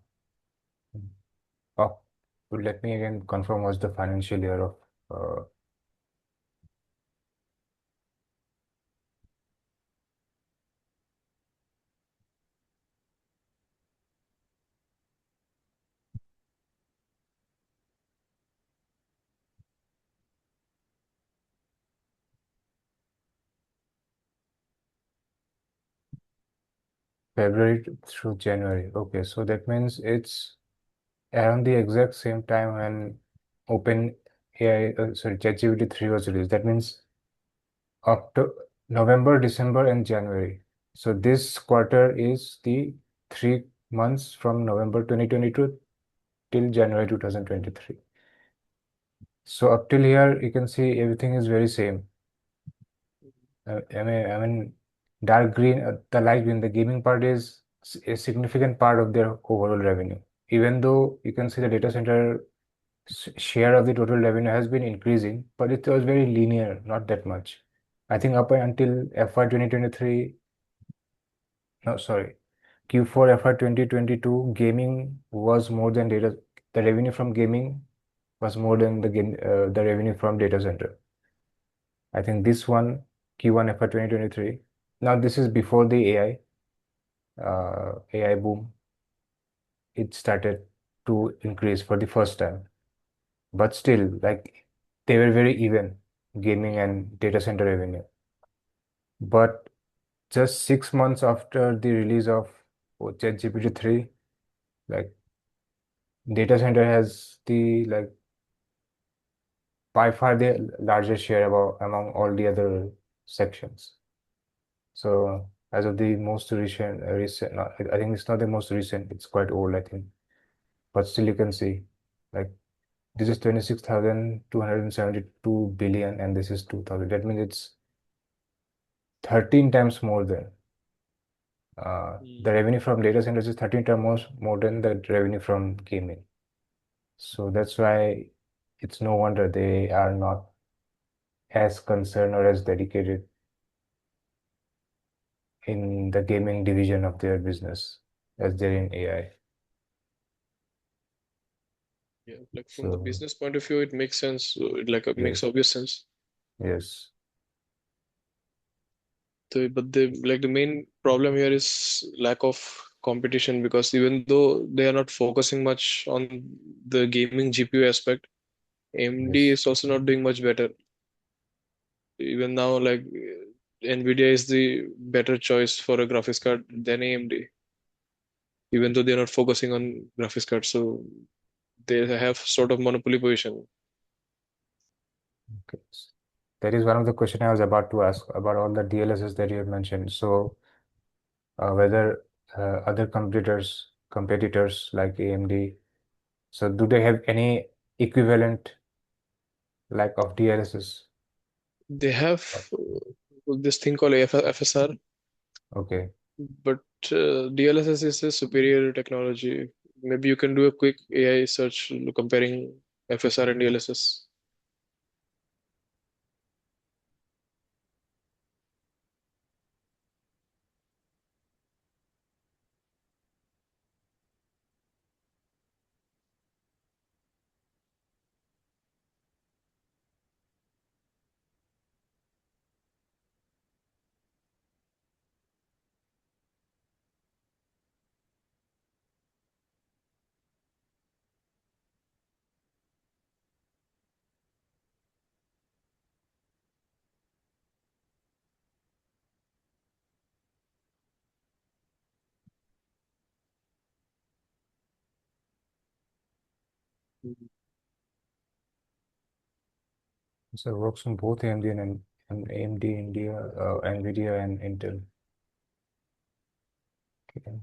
let me again confirm what's the financial year of February through January. Okay, so that means it's around the exact same time when ChatGPT 3 was released. That means October, November, December, and January. So this quarter is the 3 months from November 2022 till January 2023. So up till here, you can see everything is very same. I mean, dark green, the light green, the gaming part is a significant part of their overall revenue. Even though you can see the data center share of the total revenue has been increasing, but it was very linear, not that much. I think up until FY 2023, no, sorry, Q4 FY 2022, gaming was more than data. The revenue from gaming was more than the revenue from data center. I think this one, Q1 FY 2023. Now this is before the AI boom. It started to increase for the first time, but still, like they were very even, gaming and data center revenue. But just 6 months after the release of ChatGPT 3, like data center has the like by far the largest share among all the other sections. So as of the most recent, no, I think it's not the most recent. It's quite old, I think. But still, you can see, like this is 26,272 billion, and this is 2,000. That means it's 13 times more than the revenue from data centers is 13 times more than the revenue from gaming. So that's why it's no wonder they are not as concerned or as dedicated in the gaming division of their business as they're in AI. Yeah, like from the So business point of view, it makes sense. It makes yes, obvious sense. yes, But the main problem here is lack of competition, because even though they are not focusing much on the gaming GPU aspect, AMD yes. is also not doing much better. Even now, Nvidia is the better choice for a graphics card than AMD, even though they're not focusing on graphics cards. So they have sort of monopoly position. Okay. That is one of the question I was about to ask about all the DLSS that you have mentioned. So whether other competitors like AMD, so do they have any equivalent like of DLSS? They have this thing called FSR, Okay. but DLSS is a superior technology. Maybe you can do a quick AI search comparing FSR and DLSS. So it works on both AMD and AMD India, Nvidia and Intel. Okay.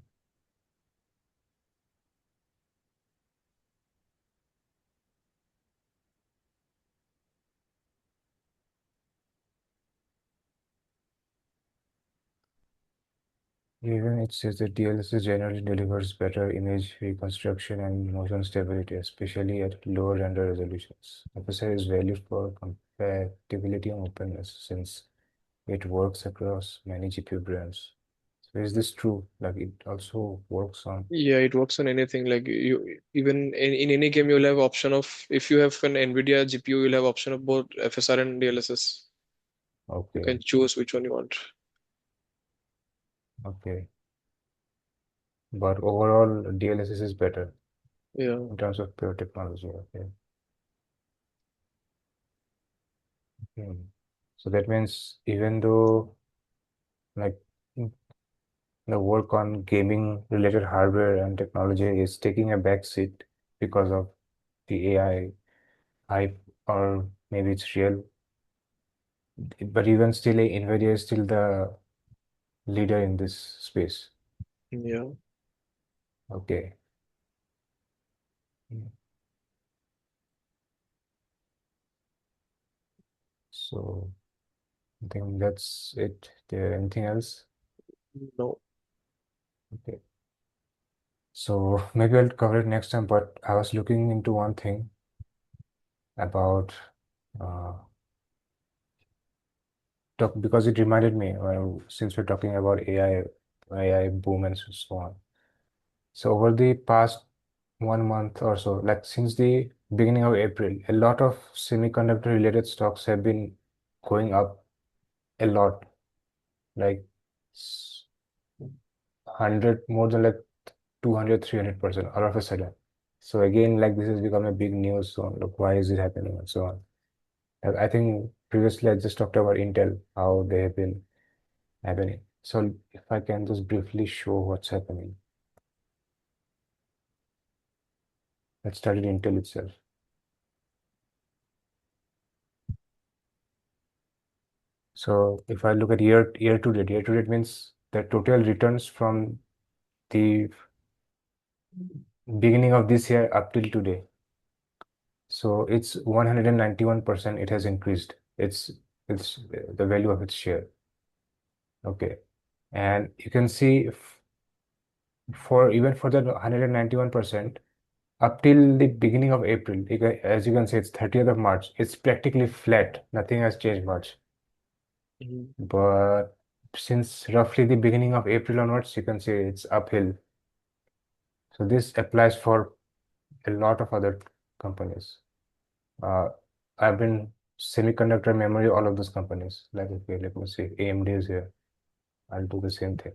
Even it says that DLSS generally delivers better image reconstruction and motion stability, especially at lower render resolutions. FSR is valued for compatibility and openness since it works across many GPU brands. So is this true? Like it also works on. Yeah, it works on anything. Like you, even in any game, you'll have option of, if you have an Nvidia GPU, you'll have option of both FSR and DLSS. You Okay, can choose which one you want. okay. But overall, DLSS is better Yeah. in terms of pure technology. Okay. Hmm. So that means even though like the work on gaming related hardware and technology is taking a back seat because of the AI hype, or maybe it's real. But even still, Nvidia is still the leader in this space. Yeah. Okay. Mm. So I think that's it. There anything else? No. Okay. So maybe I'll cover it next time, but I was looking into one thing about uh, talk because it reminded me, since we're talking about AI boom and so on. So over the past 1 month or so, like since the beginning of April, a lot of semiconductor related stocks have been going up a lot, like 100, more than like 200, 300% all of a sudden. So again, like this has become a big news. So look, why is it happening and so on. I think previously I just talked about Intel, how they have been happening. So if I can just briefly show what's happening. Let's start with Intel itself. So if I look at year to date means the total returns from the beginning of this year up till today. So it's 191% it has increased. It's the value of its share. Okay. And you can see for even for that 191%, up till the beginning of April, as you can see, it's 30th of March. It's practically flat. Nothing has changed much. Mhm. But since roughly the beginning of April onwards, you can see it's uphill. So this applies for a lot of other companies. Uh, I've been semiconductor memory, all of those companies. Like, okay, let me see, AMD is here. I'll do the same thing.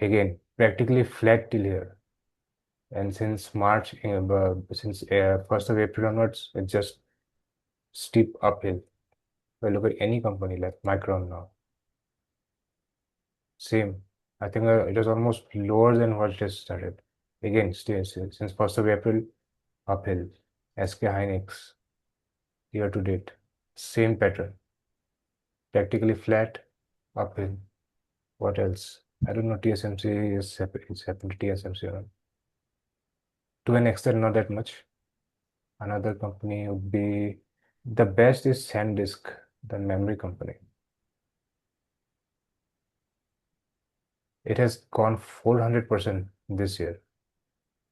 Again, practically flat till here. And since March, since 1st of April onwards, it's just steep uphill. If I look at any company like Micron now, same. I think it was almost lower than what it has started. Again, still since 1st of April, uphill. SK Hynix, year to date, same pattern. Practically flat, uphill. What else? I don't know. TSMC it's happened to TSMC or not. To an extent, not that much. Another company would be the best is SanDisk, the memory company. It has gone 400% this year,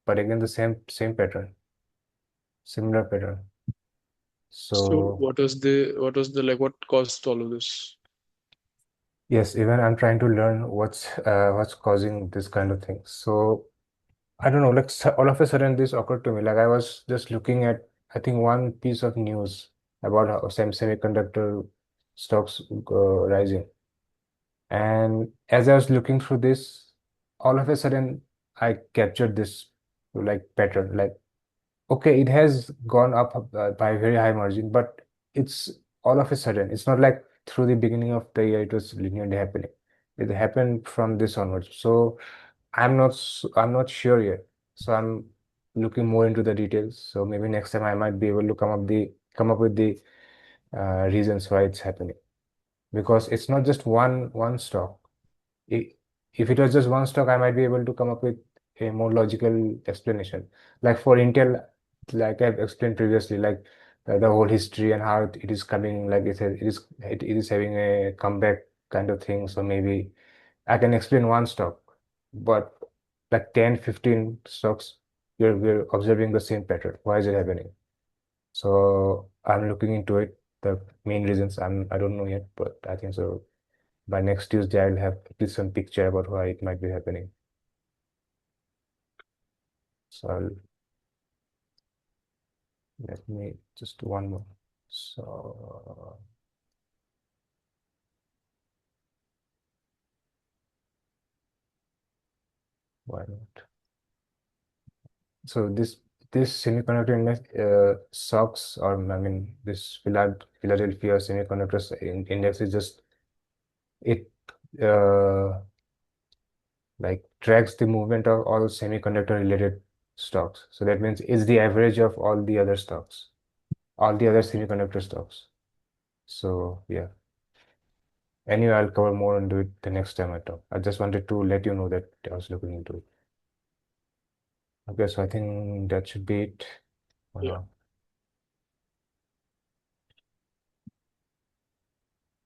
but again the same pattern, similar pattern. So So what was the like what caused all of this? yes, even I'm trying to learn what's causing this kind of thing. So I don't know, like all of a sudden this occurred to me. Like I was just looking at, I think, one piece of news about how semiconductor stocks rising. And as I was looking through this, all of a sudden I captured this like pattern. Like, okay, it has gone up by a very high margin, but it's all of a sudden. It's not like through the beginning of the year it was linearly happening. It happened from this onwards. So I'm not sure yet. So I'm looking more into the details. So maybe next time I might be able to come up with the reasons why it's happening. Because it's not just one stock. I- If it was just one stock, I might be able to come up with a more logical explanation. Like for Intel, like I've explained previously, like the whole history and how it is coming, like it is having a comeback kind of thing. So maybe I can explain one stock. but like 10, 15 stocks, we're observing the same pattern. Why is it happening? So I'm looking into it. The main reasons I don't know yet, but I think so by next Tuesday I'll have at least some picture about why it might be happening. So let me just one more. So why not? So this semiconductor index SOX, or I mean this Philadelphia Semiconductor Index is just it like tracks the movement of all semiconductor related stocks. So that means it's the average of all the other stocks, all the other semiconductor stocks. So yeah. Anyway, I'll cover more into it the next time I talk. I just wanted to let you know that I was looking into it. Okay, so I think that should be it for Yeah. now.